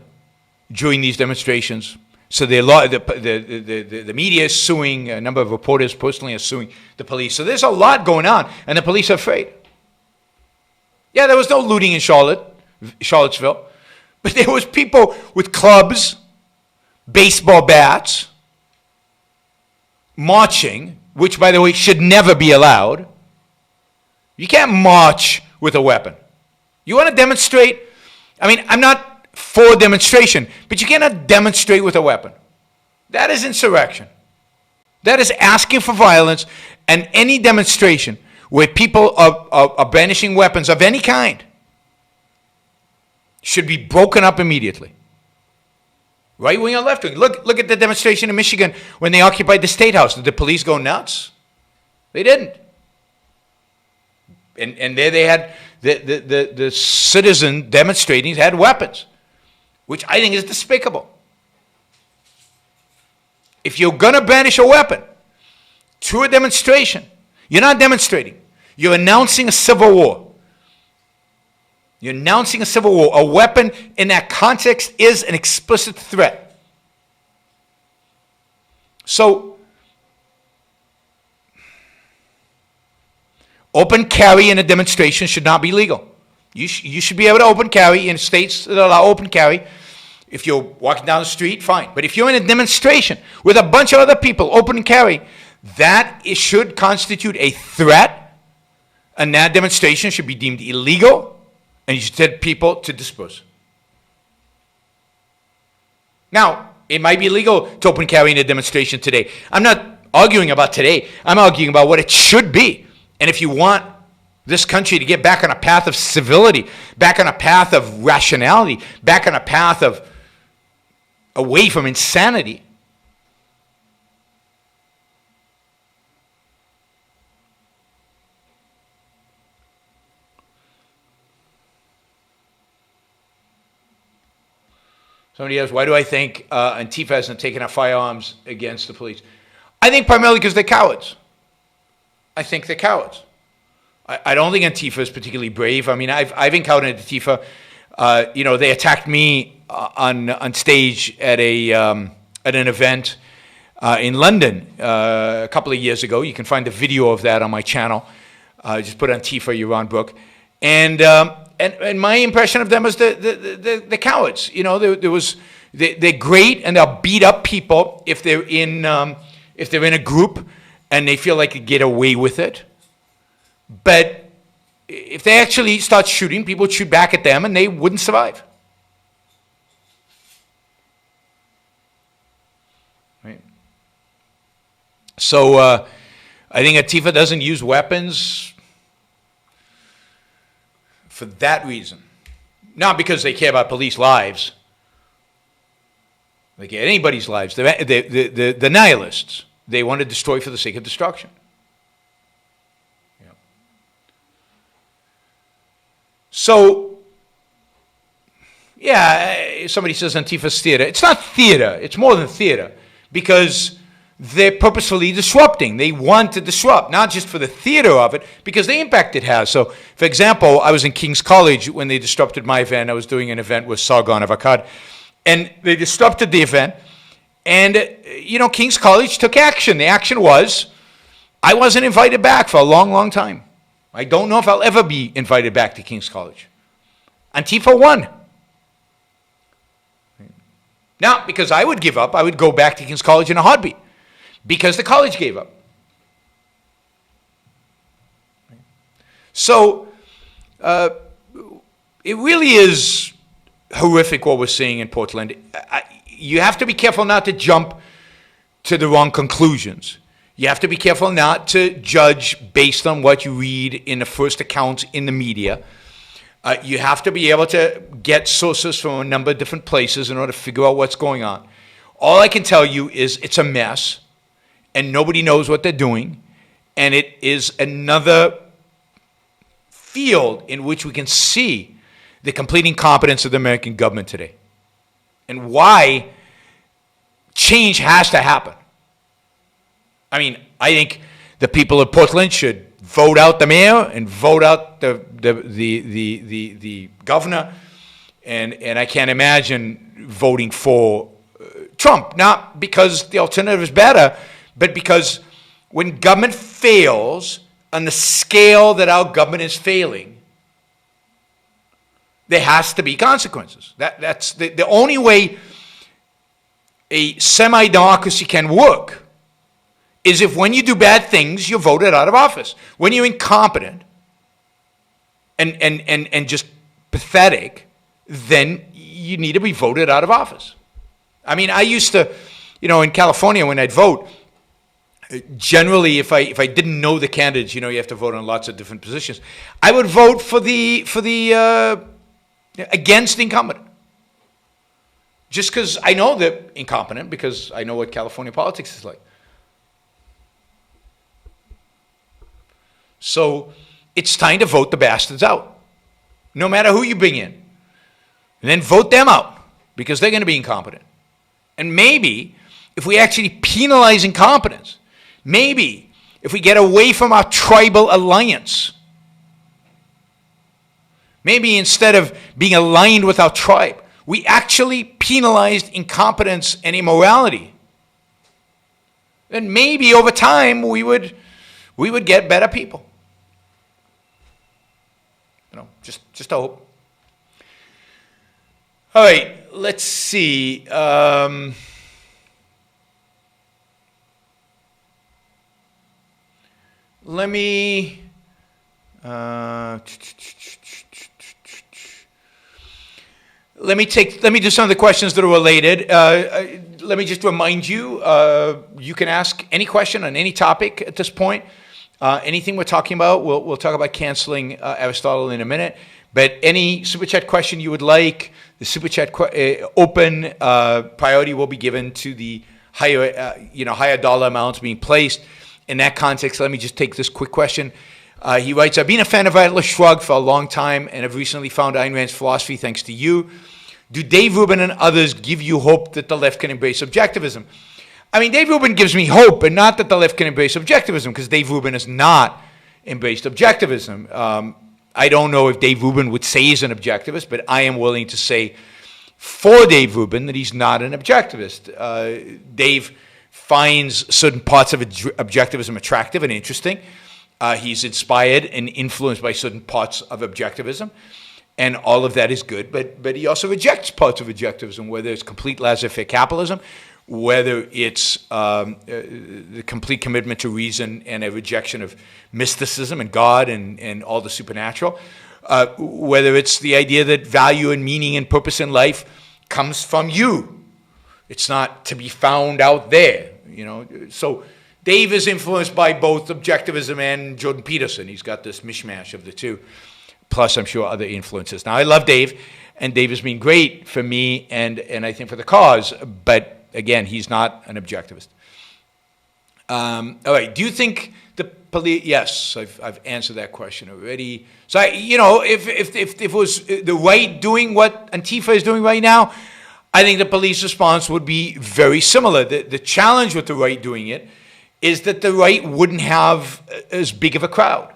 during these demonstrations. So the media is suing, a number of reporters personally are suing the police. So there's a lot going on, and the police are afraid. Yeah, there was no looting in Charlottesville, but there was people with clubs, baseball bats, marching, which, by the way, should never be allowed. You can't march with a weapon. You want to demonstrate? I mean, I'm not for demonstration, but you cannot demonstrate with a weapon. That is insurrection. That is asking for violence, and any demonstration where people are brandishing weapons of any kind should be broken up immediately. Right wing or left wing. Look at the demonstration in Michigan when they occupied the State House. Did the police go nuts? They didn't. And there they had the citizen demonstrating had weapons, which I think is despicable. If you're going to brandish a weapon to a demonstration, you're not demonstrating. You're announcing a civil war. You're announcing a civil war. A weapon in that context is an explicit threat. So, open carry in a demonstration should not be legal. You should be able to open carry in states that allow open carry. If you're walking down the street, fine. But if you're in a demonstration with a bunch of other people, open carry, that should constitute a threat, and that demonstration should be deemed illegal, and you should tell people to disperse. Now, it might be illegal to open carry in a demonstration today. I'm not arguing about today. I'm arguing about what it should be. And if you want this country to get back on a path of civility, back on a path of rationality, back on a path of away from insanity, somebody asks, why do I think Antifa hasn't taken up firearms against the police? I think primarily because they're cowards. I think they're cowards. I don't think Antifa is particularly brave. I mean, I've encountered Antifa. They attacked me on stage at an event in London a couple of years ago. You can find the video of that on my channel. Just put Antifa, Yaron Brook. And my impression of them is the cowards. They're great, and they'll beat up people if they're in a group and they feel like they get away with it. But if they actually start shooting, people would shoot back at them, and they wouldn't survive. Right? So I think Antifa doesn't use weapons for that reason. Not because they care about police lives. They care anybody's lives. The nihilists. They want to destroy for the sake of destruction. Yeah. So, yeah, somebody says Antifa's theater. It's not theater. It's more than theater. Because they're purposefully disrupting. They want to disrupt, not just for the theater of it, because the impact it has. So, for example, I was in King's College when they disrupted my event. I was doing an event with Sargon of Akkad. And they disrupted the event. And, King's College took action. The action was, I wasn't invited back for a long, long time. I don't know if I'll ever be invited back to King's College. Antifa won. Not because I would give up. I would go back to King's College in a heartbeat. Because the college gave up. So it really is horrific what we're seeing in Portland. You have to be careful not to jump to the wrong conclusions. You have to be careful not to judge based on what you read in the first accounts in the media. You have to be able to get sources from a number of different places in order to figure out what's going on. All I can tell you is it's a mess, and nobody knows what they're doing, and it is another field in which we can see the complete incompetence of the American government today, and why change has to happen. I mean, I think the people of Portland should vote out the mayor and vote out the governor, and I can't imagine voting for Trump, not because the alternative is better, but because when government fails on the scale that our government is failing, there has to be consequences. That's the only way a semi-democracy can work is if when you do bad things, you're voted out of office. When you're incompetent and just pathetic, then you need to be voted out of office. I mean, I used to, in California when I'd vote, generally if I didn't know the candidates, you have to vote on lots of different positions, I would vote for the against incompetent. Just because I know they're incompetent, because I know what California politics is like. So it's time to vote the bastards out, no matter who you bring in. And then vote them out, because they're going to be incompetent. And maybe if we actually penalize incompetence, maybe if we get away from our tribal alliance, maybe instead of being aligned with our tribe, we actually penalized incompetence and immorality, then maybe over time we would get better people. Just a hope. All right, let's see. Let me do some of the questions that are related. Let me just remind you, you can ask any question on any topic at this point. Anything we're talking about, we'll talk about canceling Aristotle in a minute. But any Super Chat question you would like, the Super Chat open priority will be given to the higher dollar amounts being placed. In that context, let me just take this quick question. He writes, I've been a fan of Atlas Shrugged for a long time and have recently found Ayn Rand's philosophy thanks to you. Do Dave Rubin and others give you hope that the left can embrace objectivism? I mean, Dave Rubin gives me hope, and not that the left can embrace objectivism, because Dave Rubin has not embraced objectivism. I don't know if Dave Rubin would say he's an objectivist, but I am willing to say for Dave Rubin that he's not an objectivist. Dave finds certain parts of objectivism attractive and interesting. He's inspired and influenced by certain parts of objectivism, and all of that is good, but he also rejects parts of objectivism, whether it's complete laissez-faire capitalism, whether it's the complete commitment to reason and a rejection of mysticism and God and all the supernatural, whether it's the idea that value and meaning and purpose in life comes from you. It's not to be found out there, So Dave is influenced by both objectivism and Jordan Peterson. He's got this mishmash of the two, plus I'm sure other influences. Now, I love Dave, and Dave has been great for me and I think for the cause, but again, he's not an objectivist. All right, do you think the police? Yes, I've answered that question already. So, if it was the right doing what Antifa is doing right now, I think the police response would be very similar. The challenge with the right doing it is that the right wouldn't have as big of a crowd.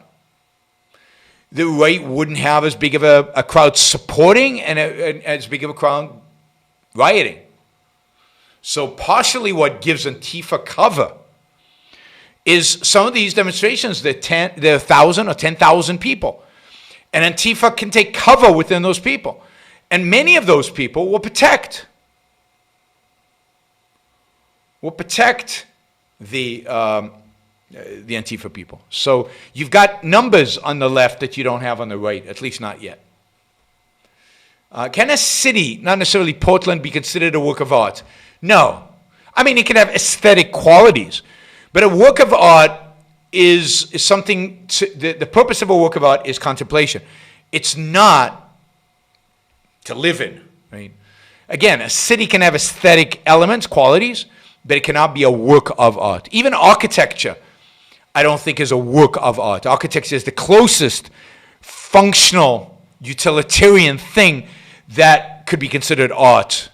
The right wouldn't have as big of a crowd supporting and as big of a crowd rioting. So partially what gives Antifa cover is some of these demonstrations, they're 1,000 or 10,000 people. And Antifa can take cover within those people. And many of those people will protect the the Antifa people. So you've got numbers on the left that you don't have on the right, at least not yet. Can a city, not necessarily Portland, be considered a work of art? No. I mean, it can have aesthetic qualities, but a work of art is something, the purpose of a work of art is contemplation. It's not to live in, right? Again, a city can have aesthetic elements, qualities, but it cannot be a work of art. Even architecture, I don't think, is a work of art. Architecture is the closest functional, utilitarian thing that could be considered art.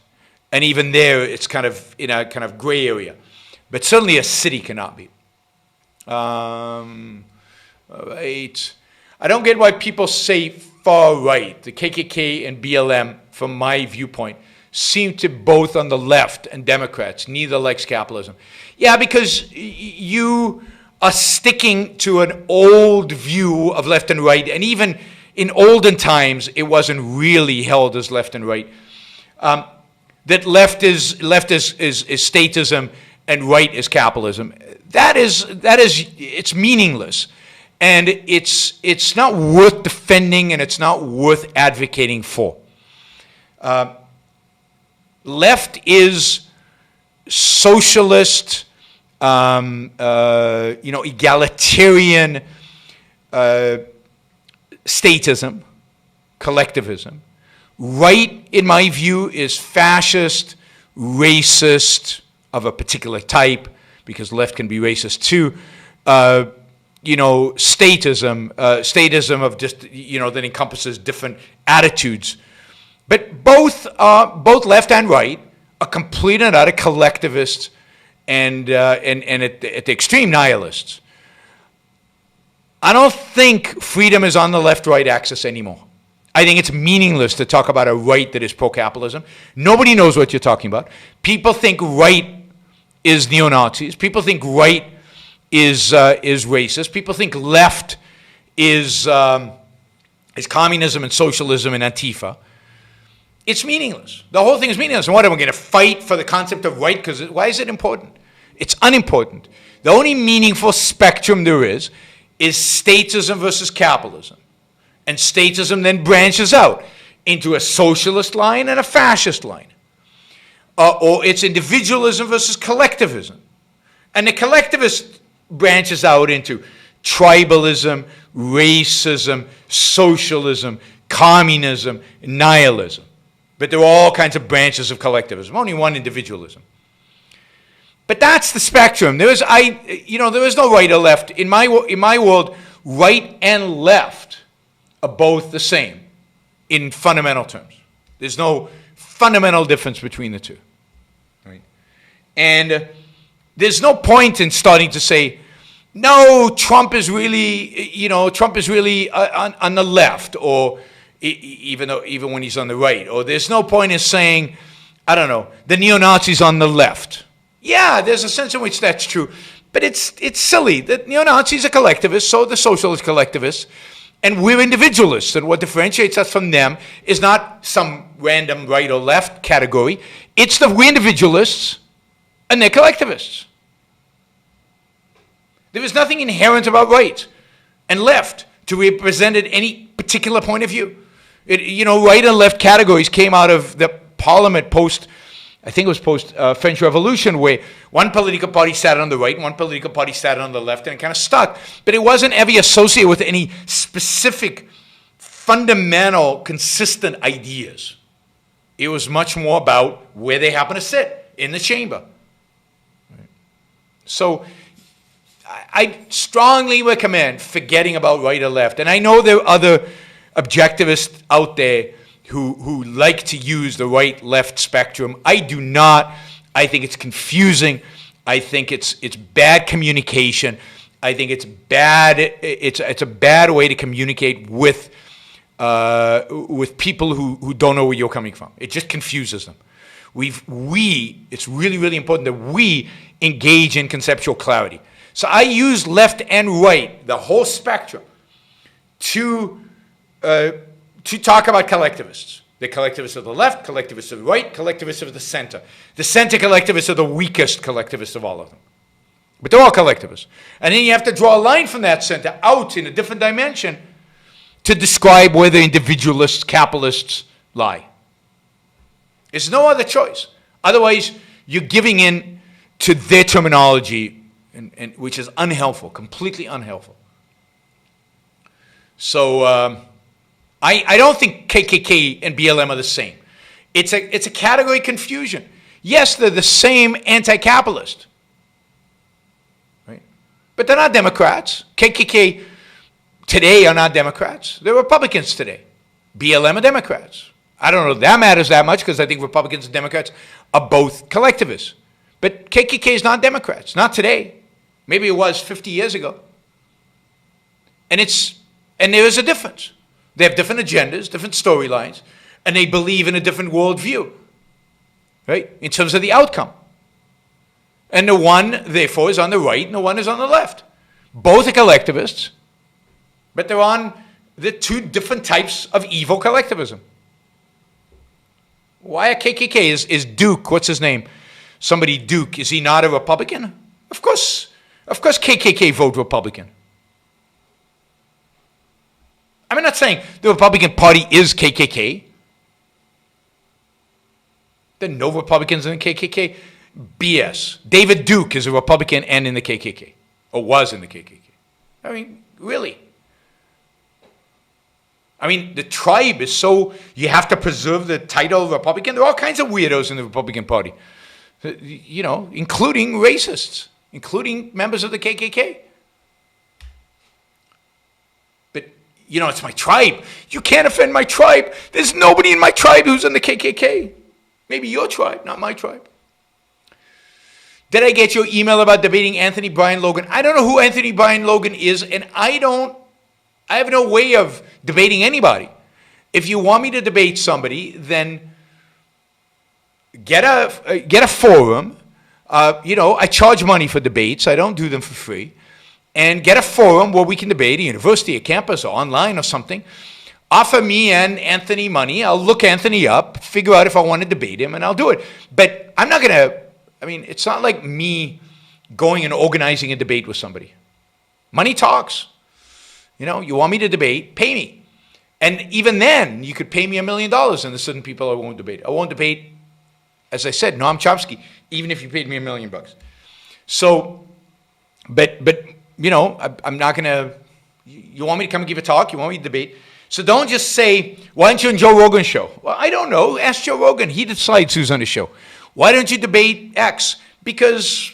And even there, it's kind of in a kind of gray area. But certainly a city cannot be. All right. I don't get why people say far right. The KKK and BLM, from my viewpoint, seem to both on the left and Democrats. Neither likes capitalism. Yeah, because you are sticking to an old view of left and right. And even in olden times, it wasn't really held as left and right. That left is statism and right is capitalism. That is it's meaningless, and it's not worth defending, and it's not worth advocating for. Left is socialist, egalitarian statism, collectivism. Right, in my view, is fascist, racist of a particular type, because left can be racist too. Statism of just, that encompasses different attitudes. But both left and right are complete and utter collectivists and at the extreme nihilists. I don't think freedom is on the left-right axis anymore. I think it's meaningless to talk about a right that is pro-capitalism. Nobody knows what you're talking about. People think right is neo-Nazis. People think right is racist. People think left is communism and socialism and Antifa. It's meaningless. The whole thing is meaningless. And what, am I going to fight for the concept of right? Because why is it important? It's unimportant. The only meaningful spectrum there is statism versus capitalism. And statism then branches out into a socialist line and a fascist line. Or it's individualism versus collectivism. And the collectivist branches out into tribalism, racism, socialism, communism, nihilism. But there are all kinds of branches of collectivism, only one individualism. But that's the spectrum. There is no right or left. In my world, right and left are both the same in fundamental terms. There's no fundamental difference between the two. Right? And there's no point in starting to say, no, Trump is really on the left, or even when he's on the right. Or there's no point in saying, I don't know, the neo-Nazis on the left. Yeah, there's a sense in which that's true. But it's silly. The neo-Nazis are collectivists, so are the socialist collectivists. And we're individualists, and what differentiates us from them is not some random right or left category. It's that we're individualists, and they're collectivists. There is nothing inherent about right and left to represent any particular point of view. Right and left categories came out of the Parliament post French Revolution, where one political party sat on the right and one political party sat on the left, and it kind of stuck. But it wasn't ever associated with any specific, fundamental, consistent ideas. It was much more about where they happen to sit in the chamber. Right. So I strongly recommend forgetting about right or left. And I know there are other objectivists out there who like to use the right-left spectrum. I do not. I think it's confusing. I think it's bad communication. I think it's bad. It's a bad way to communicate with people who don't know where you're coming from. It just confuses them. It's really, really important that we engage in conceptual clarity. So I use left and right, the whole spectrum, to talk about collectivists. The collectivists of the left, collectivists of the right, collectivists of the center. The center collectivists are the weakest collectivists of all of them. But they're all collectivists. And then you have to draw a line from that center out in a different dimension to describe where the individualists, capitalists lie. There's no other choice. Otherwise, you're giving in to their terminology, which is unhelpful, completely unhelpful. So I don't think KKK and BLM are the same. It's a category confusion. Yes, they're the same anti-capitalist, right? But they're not Democrats. KKK today are not Democrats. They're Republicans today. BLM are Democrats. I don't know if that matters that much because I think Republicans and Democrats are both collectivists. But KKK is not Democrats, not today. Maybe it was 50 years ago. And there is a difference. They have different agendas, different storylines, and they believe in a different worldview, right, in terms of the outcome. And the one, therefore, is on the right and the one is on the left. Both are collectivists, but they're on the two different types of evil collectivism. Why a KKK? Is Duke, what's his name? Somebody Duke, is he not a Republican? Of course KKK vote Republican. I'm not saying the Republican Party is KKK. There are no Republicans in the KKK. BS. David Duke is a Republican and in the KKK, or was in the KKK. I mean, really. I mean, the tribe is so, you have to preserve the title of Republican. There are all kinds of weirdos in the Republican Party, you know, including racists, including members of the KKK. But, you know, it's my tribe. You can't offend my tribe. There's nobody in my tribe who's in the KKK. Maybe your tribe, not my tribe. Did I get your email about debating Anthony Brian Logan? I don't know who Anthony Brian Logan is, and I have no way of debating anybody. If you want me to debate somebody, then get a forum. You know, I charge money for debates. I don't do them for free. And get a forum where we can debate, a university, a campus, or online or something. Offer me and Anthony money. I'll look Anthony up, figure out if I want to debate him, and I'll do it. But I'm not going to, I mean, it's not like me going and organizing a debate with somebody. Money talks. You know, you want me to debate, pay me. And even then, you could pay me $1 million, and there's certain people I won't debate. I won't debate, as I said, Noam Chomsky, even if you paid me $1 million. So, but you know, I'm not going to, you want me to come and give a talk? You want me to debate? So don't just say, why aren't you on Joe Rogan's show? Well, I don't know. Ask Joe Rogan. He decides who's on his show. Why don't you debate X? Because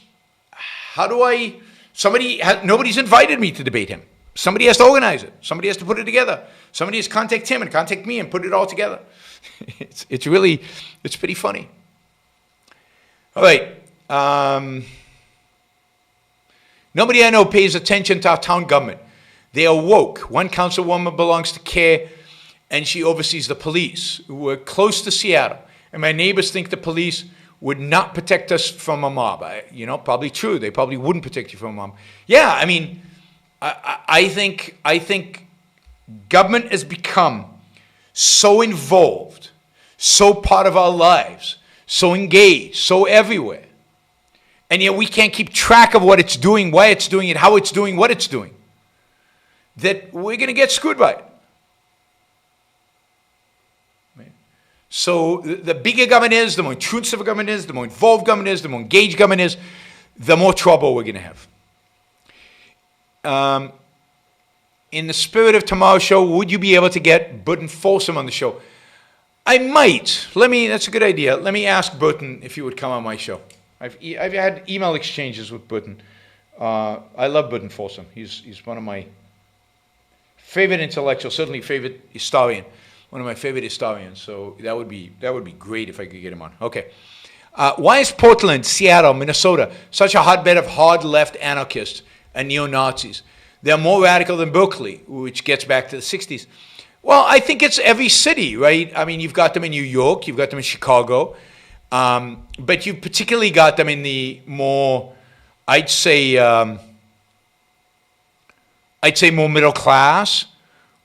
nobody's invited me to debate him. Somebody has to organize it. Somebody has to put it together. Somebody has to contact him and contact me and put it all together. It's pretty funny. All right. Nobody I know pays attention to our town government. They are woke. One councilwoman belongs to CARE, and she oversees the police. We're close to Seattle, and my neighbors think the police would not protect us from a mob. Probably true. They probably wouldn't protect you from a mob. Yeah, I mean, I think government has become so involved, so part of our lives, so engaged, so everywhere. And yet we can't keep track of what it's doing, why it's doing it, how it's doing, what it's doing. That we're going to get screwed by it. Right? So the bigger government is, the more intrusive government is, the more involved government is, the more engaged government is, the more trouble we're going to have. In the spirit of tomorrow's show, would you be able to get Burton Folsom on the show? I might. That's a good idea. Let me ask Burton if he would come on my show. I've had email exchanges with Burton. I love Burton Folsom. He's one of my favorite intellectual, certainly favorite historian, one of my favorite historians. So that would be great if I could get him on. Okay. Why is Portland, Seattle, Minnesota such a hotbed of hard left anarchists and neo-Nazis? They're more radical than Berkeley, which gets back to the 60s. Well, I think it's every city, right? I mean, you've got them in New York, you've got them in Chicago, but you've particularly got them in the more, I'd say more middle class,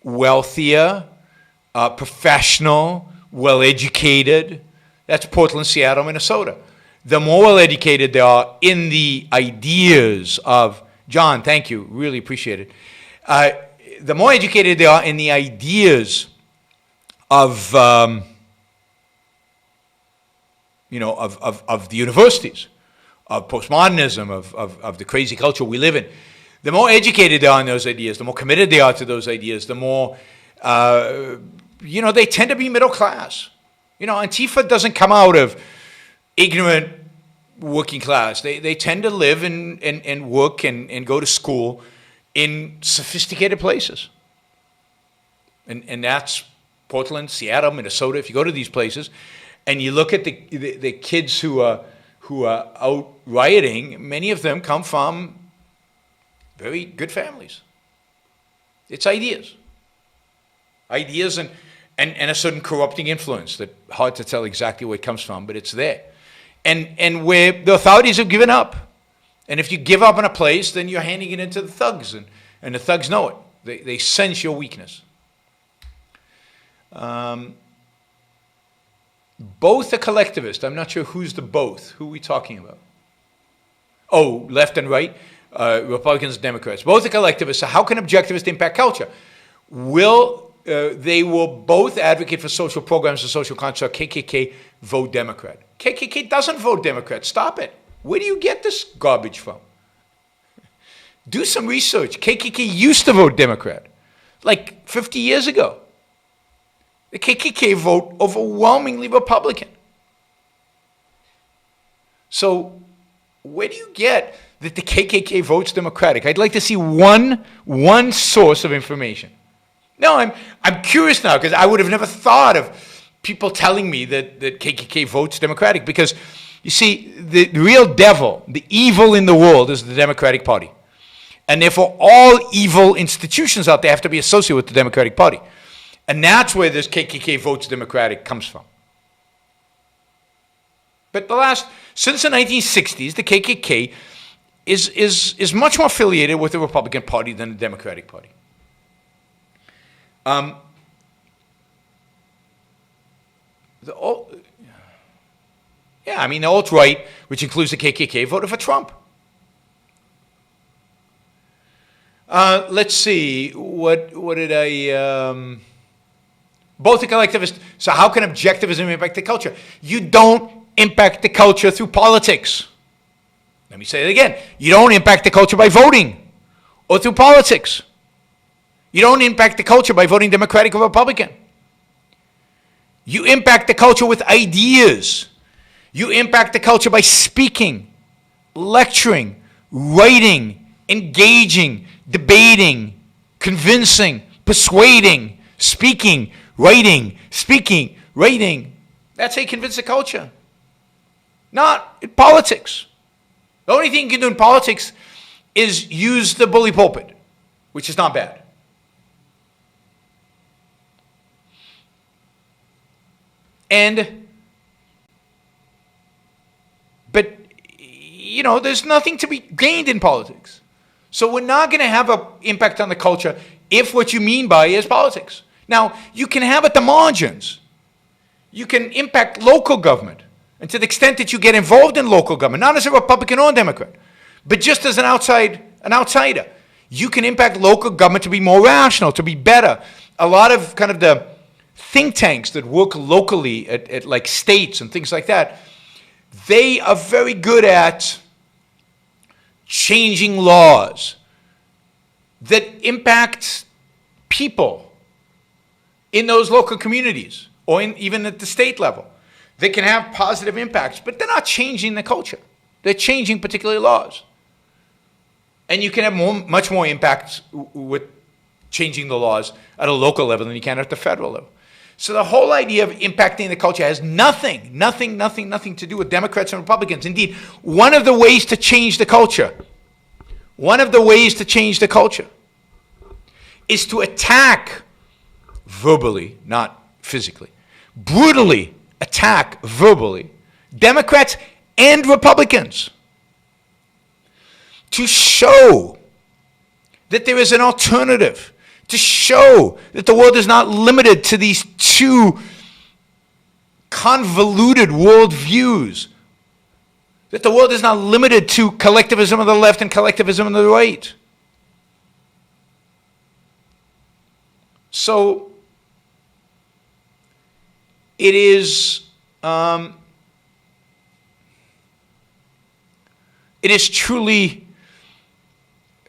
wealthier, professional, well-educated. That's Portland, Seattle, Minnesota. the more well-educated they are in the ideas of, John, thank you, really appreciate it. The more educated they are in the ideas of, of the universities, of postmodernism, of the crazy culture we live in, the more educated they are in those ideas, the more committed they are to those ideas, the more, they tend to be middle class. Antifa doesn't come out of ignorant working class. They tend to live and work and go to school in sophisticated places. And that's Portland, Seattle, Minnesota. If you go to these places and you look at the kids who are out rioting, many of them come from very good families. It's ideas. Ideas and a certain corrupting influence that hard to tell exactly where it comes from, but it's there. And where the authorities have given up. And if you give up on a place, then you're handing it into the thugs, and the thugs know it. They sense your weakness. Both are collectivist. I'm not sure who's the both. Who are we talking about? Oh, left and right, Republicans and Democrats. Both are collectivists. So how can objectivists impact culture? They will both advocate for social programs and social construct. KKK vote Democrat. KKK doesn't vote Democrat. Stop it. Where do you get this garbage from? Do some research. KKK used to vote Democrat, like 50 years ago. The KKK vote overwhelmingly Republican. So where do you get that the KKK votes Democratic? I'd like to see one source of information. No, I'm curious now, because I would have never thought of people telling me that KKK votes Democratic, because you see, the real devil, the evil in the world, is the Democratic Party. And therefore, all evil institutions out there have to be associated with the Democratic Party. And that's where this KKK votes Democratic comes from. But since the 1960s, the KKK is much more affiliated with the Republican Party than the Democratic Party. The alt-right, which includes the KKK, voted for Trump. Let's see, what did I... Both are collectivist. So how can objectivism impact the culture? You don't impact the culture through politics. Let me say it again. You don't impact the culture by voting or through politics. You don't impact the culture by voting Democratic or Republican. You impact the culture with ideas. You impact the culture by speaking, lecturing, writing, engaging, debating, convincing, persuading, speaking, writing, speaking, writing. That's how you convince the culture. Not in politics. The only thing you can do in politics is use the bully pulpit, which is not bad. But there's nothing to be gained in politics. So we're not going to have an impact on the culture if what you mean by is politics. Now, you can have at the margins. You can impact local government. And to the extent that you get involved in local government, not as a Republican or a Democrat, but just as an outsider, you can impact local government to be more rational, to be better. A lot of kind of the think tanks that work locally at like states and things like that, they are very good at changing laws that impact people in those local communities or even at the state level. They can have positive impacts, but they're not changing the culture. They're changing particular laws. And you can have much more impact with changing the laws at a local level than you can at the federal level. So the whole idea of impacting the culture has nothing to do with Democrats and Republicans. Indeed, one of the ways to change the culture is to attack verbally, not physically, brutally attack verbally Democrats and Republicans, to show that there is an alternative, to show that the world is not limited to these two convoluted worldviews, That the world is not limited to collectivism on the left and collectivism on the right. So it is truly,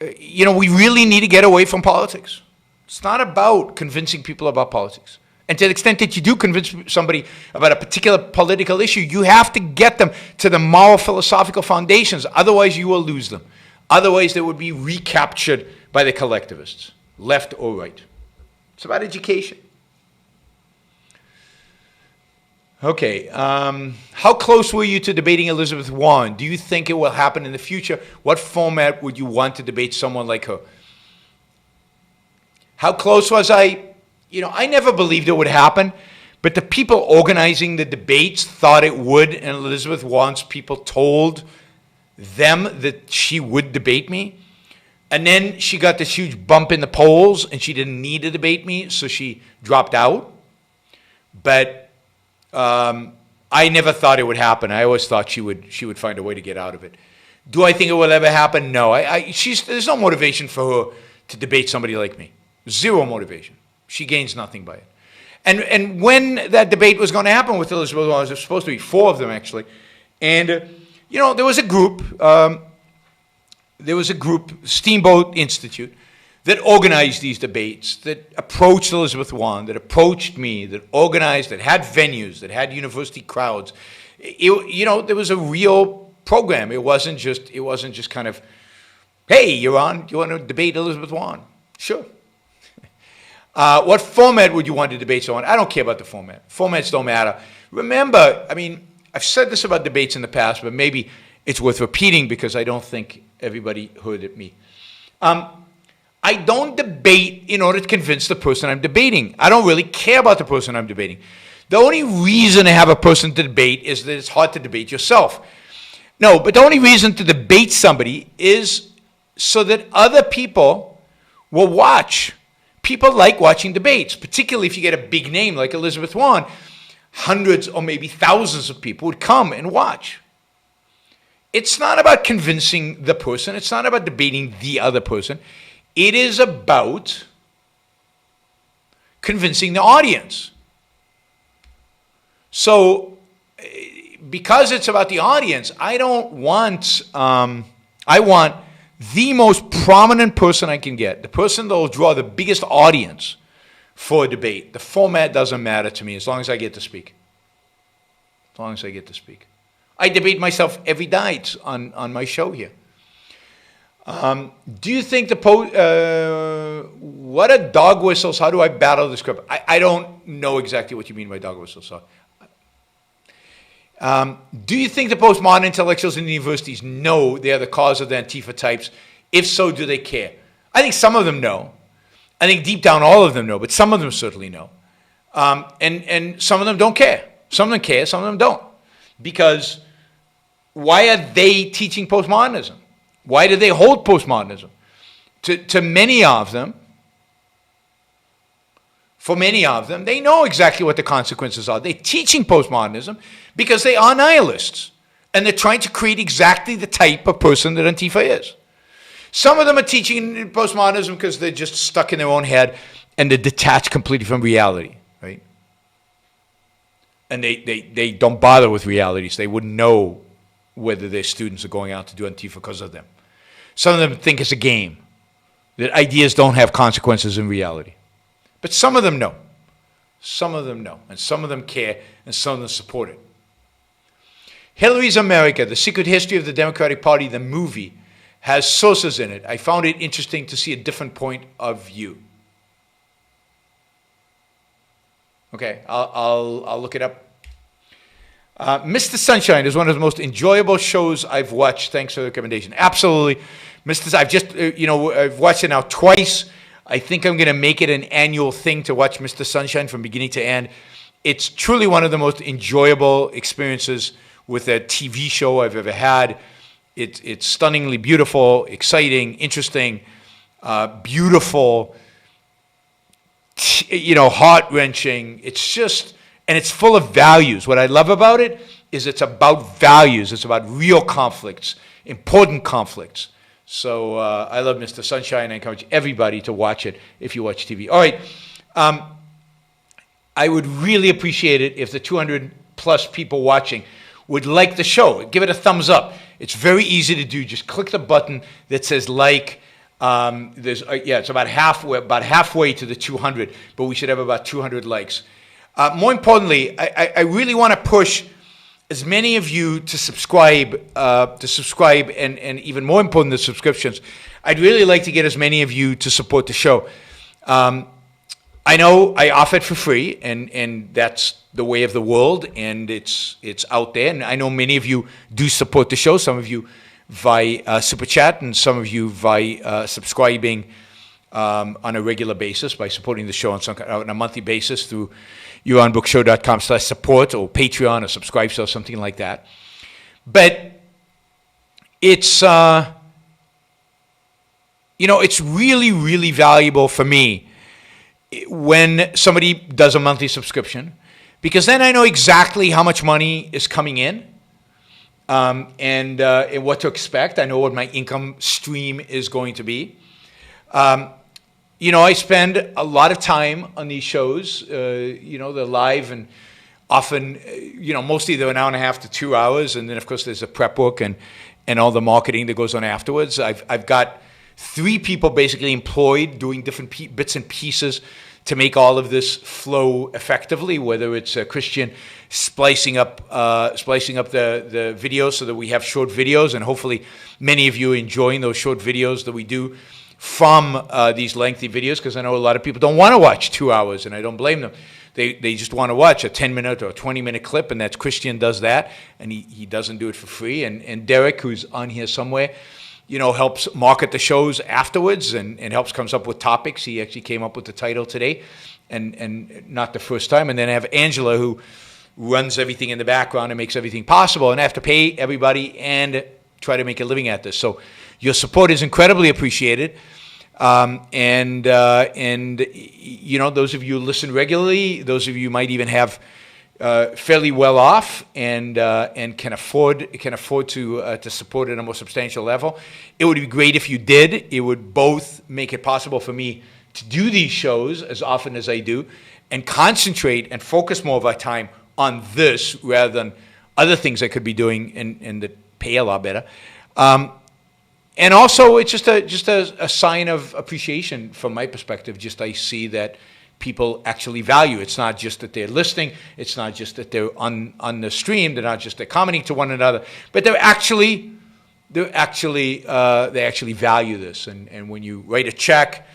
we really need to get away from politics. It's not about convincing people about politics. And to the extent that you do convince somebody about a particular political issue, you have to get them to the moral philosophical foundations. Otherwise, you will lose them. Otherwise, they would be recaptured by the collectivists, left or right. It's about education. Okay. How close were you to debating Elizabeth Warren? Do you think it will happen in the future? What format would you want to debate someone like her? How close was I? I never believed it would happen, but the people organizing the debates thought it would, and Elizabeth Warren's people told them that she would debate me. And then she got this huge bump in the polls, and she didn't need to debate me, so she dropped out. But I never thought it would happen. I always thought she would find a way to get out of it. Do I think it will ever happen? No. There's no motivation for her to debate somebody like me. Zero motivation. She gains nothing by it. And when that debate was going to happen with Elizabeth Warren, there was supposed to be 4 of them, actually. And, there was a group, Steamboat Institute, that organized these debates, that approached Elizabeth Warren, that approached me, that organized, that had venues, that had university crowds. There was a real program. It wasn't just kind of, hey, Yaron, do you want to debate Elizabeth Warren? Sure. What format would you want to debate someone? I don't care about the format. Formats don't matter. Remember, I've said this about debates in the past, but maybe it's worth repeating because I don't think everybody heard it me. I don't debate in order to convince the person I'm debating. I don't really care about the person I'm debating. The only reason to have a person to debate is that it's hard to debate yourself. No, but the only reason to debate somebody is so that other people will watch. People like watching debates, particularly if you get a big name like Elizabeth Warren. Hundreds or maybe thousands of people would come and watch. It's not about convincing the person. It's not about debating the other person. It is about convincing the audience. So, because it's about the audience, I want the most prominent person I can get, the person that will draw the biggest audience for a debate. The format doesn't matter to me as long as I get to speak. As long as I get to speak. I debate myself every night on my show here. Do you think what are dog whistles? How do I battle the script? I don't know exactly what you mean by dog whistles. So. Do you think the postmodern intellectuals in the universities know they are the cause of the Antifa types? If so, do they care? I think some of them know. I think deep down all of them know, but some of them certainly know. And some of them don't care. Some of them care, some of them don't. Because why are they teaching postmodernism? Why do they hold postmodernism? To many of them, for many of them, they know exactly what the consequences are. They're teaching postmodernism because they are nihilists. And they're trying to create exactly the type of person that Antifa is. Some of them are teaching postmodernism because they're just stuck in their own head and they're detached completely from reality, right? And they don't bother with realities. They wouldn't know whether their students are going out to do Antifa because of them. Some of them think it's a game, that ideas don't have consequences in reality. But some of them know. Some of them know. And some of them care, and some of them support it. Hillary's America, The Secret History of the Democratic Party, the movie, has sources in it. I found it interesting to see a different point of view. Okay, I'll look it up. Mr. Sunshine is one of the most enjoyable shows I've watched. Thanks for the recommendation. Absolutely. I've just, I've watched it now twice. I think I'm going to make it an annual thing to watch Mr. Sunshine from beginning to end. It's truly one of the most enjoyable experiences with a TV show I've ever had. It's stunningly beautiful, exciting, interesting, beautiful, heart-wrenching. It's just, and it's full of values. What I love about it is it's about values. It's about real conflicts, important conflicts. So I love Mr. Sunshine. I encourage everybody to watch it if you watch TV. All right. I would really appreciate it if the 200 plus people watching would like the show. Give it a thumbs up. It's very easy to do. Just click the button that says like. It's about halfway to the 200, but we should have about 200 likes. More importantly, I really want to push as many of you to subscribe, and even more important than subscriptions, I'd really like to get as many of you to support the show. I know I offer it for free, and that's the way of the world, and it's out there. And I know many of you do support the show. Some of you via Super Chat, and some of you via subscribing on a regular basis by supporting the show on a monthly basis through yaronbrookshow.com/support or Patreon or subscribe or something like that. But it's it's really, really valuable for me when somebody does a monthly subscription, because then I know exactly how much money is coming in. And what to expect. I know what my income stream is going to be. I spend a lot of time on these shows. They're live and often, mostly they're an hour and a half to 2 hours. And then, of course, there's a prep work and all the marketing that goes on afterwards. I've got 3 people basically employed doing different bits and pieces to make all of this flow effectively, whether it's Christian splicing up the videos so that we have short videos, and hopefully many of you are enjoying those short videos that we do from these lengthy videos, because I know a lot of people don't want to watch 2 hours, and I don't blame them. They just want to watch a 10-minute or a 20-minute clip, and that's Christian does that, and he doesn't do it for free. And Derek, who's on here somewhere, helps market the shows afterwards and comes up with topics. He actually came up with the title today, and not the first time. And then I have Angela, who runs everything in the background and makes everything possible. And I have to pay everybody and try to make a living at this. So your support is incredibly appreciated. Those of you who listen regularly, those of you might even have fairly well off and can afford to support at a more substantial level. It would be great if you did. It would both make it possible for me to do these shows as often as I do and concentrate and focus more of our time on this rather than other things I could be doing and that pay a lot better. And also, it's just a sign of appreciation from my perspective. Just I see that people actually value. It's not just that they're listening. It's not just that they're on the stream. They're not just they're commenting to one another, but they actually value this. And when you write a check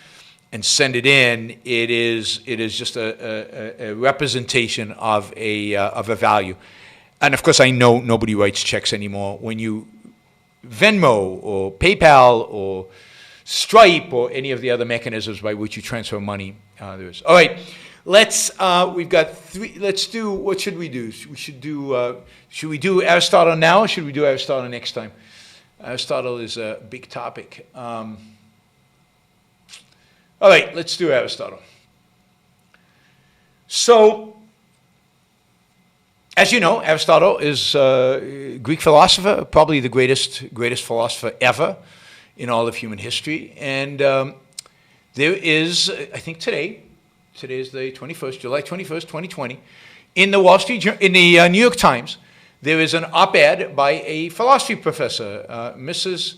and send it in, it is just a representation of a value. And of course, I know nobody writes checks anymore. When you Venmo or PayPal or Stripe or any of the other mechanisms by which you transfer money, there is. All right, we've got 3. Let's do, what should we do? Should we do Aristotle now, or should we do Aristotle next time? Aristotle is a big topic. All right, let's do Aristotle. So, as you know, Aristotle is a Greek philosopher, probably the greatest philosopher ever in all of human history. And there is, I think today is the 21st, July 21st, 2020, in the New York Times, there is an op-ed by a philosophy professor, Agnes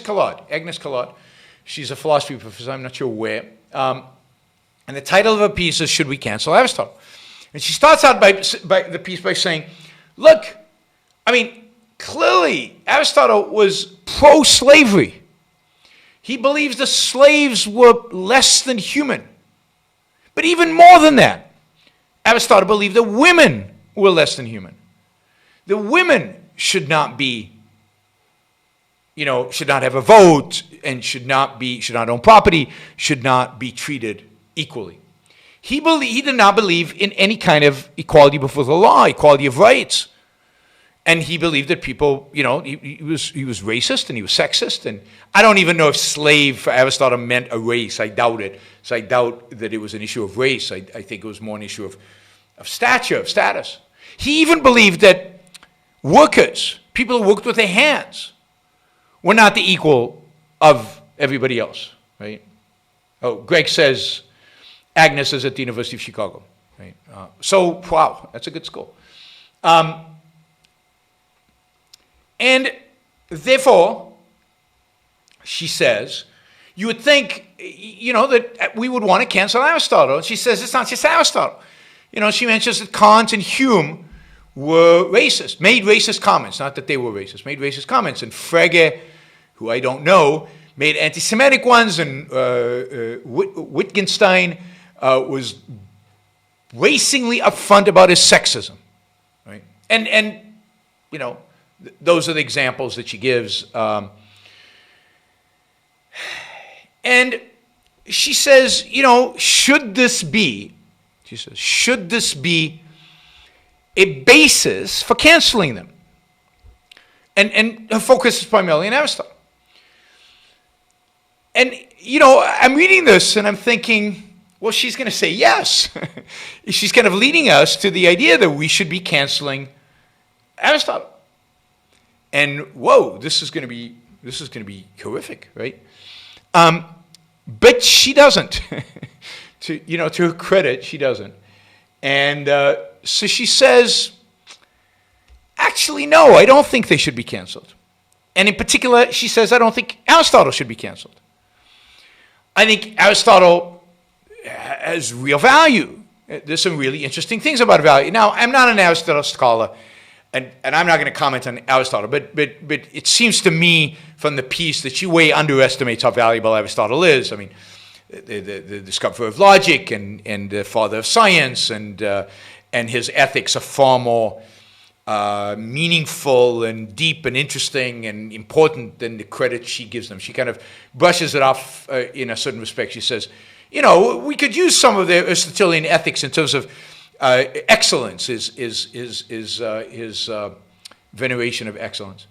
Callard. She's a philosophy professor, I'm not sure where. And the title of her piece is, Should We Cancel Aristotle? And she starts out by the piece by saying, look, clearly Aristotle was pro-slavery. He believes the slaves were less than human. But even more than that, Aristotle believed that women were less than human. The women should not have a vote and should not own property, should not be treated equally. He did not believe in any kind of equality before the law, equality of rights. And he believed that people, he was racist and he was sexist. And I don't even know if slave for Aristotle meant a race. I doubt it. So I doubt that it was an issue of race. I think it was more an issue of stature, of status. He even believed that workers, people who worked with their hands, were not the equal of everybody else, right? Oh, Greg says Agnes is at the University of Chicago, right? So, wow, that's a good school. And therefore, she says, you would think, that we would want to cancel Aristotle. And she says it's not just Aristotle. She mentions that Kant and Hume were racist, made racist comments. Not that they were racist, made racist comments. And Frege, who I don't know, made anti-Semitic ones. And Wittgenstein was racingly upfront about his sexism, right? And those are the examples that she gives. And she says, should this be a basis for canceling them? And her focus is primarily on Aristotle. And, I'm reading this and I'm thinking, well, she's going to say yes. She's kind of leading us to the idea that we should be canceling Aristotle. And whoa, this is going to be horrific, right? But she doesn't. To her credit, she doesn't. And so she says, actually, no, I don't think they should be canceled. And in particular, she says, I don't think Aristotle should be canceled. I think Aristotle has real value. There's some really interesting things about value. Now, I'm not an Aristotle scholar, and I'm not going to comment on Aristotle, but it seems to me from the piece that she way underestimates how valuable Aristotle is. I mean, the discoverer of logic and the father of science and his ethics are far more meaningful and deep and interesting and important than the credit she gives them. She kind of brushes it off in a certain respect. She says, we could use some of the Aristotelian ethics in terms of excellence, his veneration of excellence.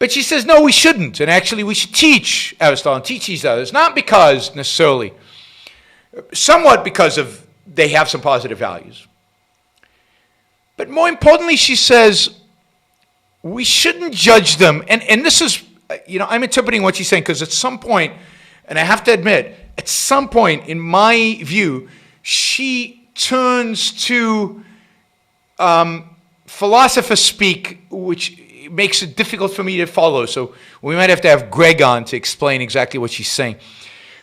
But she says, no, we shouldn't. And actually, we should teach Aristotle and teach these others, not because necessarily, somewhat because of they have some positive values. But more importantly, she says, we shouldn't judge them. And this is, I'm interpreting what she's saying, because at some point, and I have to admit, at some point, in my view, she turns to philosopher speak, which makes it difficult for me to follow. So we might have to have Greg on to explain exactly what she's saying.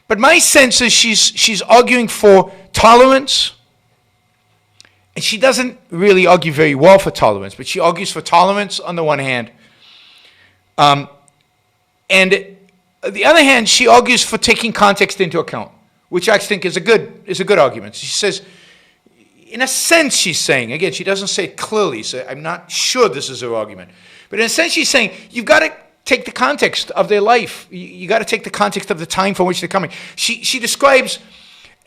But my sense is she's arguing for tolerance. And she doesn't really argue very well for tolerance, but she argues for tolerance on the one hand. And on the other hand, she argues for taking context into account, which I think is a good argument. She says, in a sense, she's saying, again, she doesn't say it clearly, so I'm not sure this is her argument. But in a sense, she's saying, you've got to take the context of their life. You got to take the context of the time from which they're coming. She describes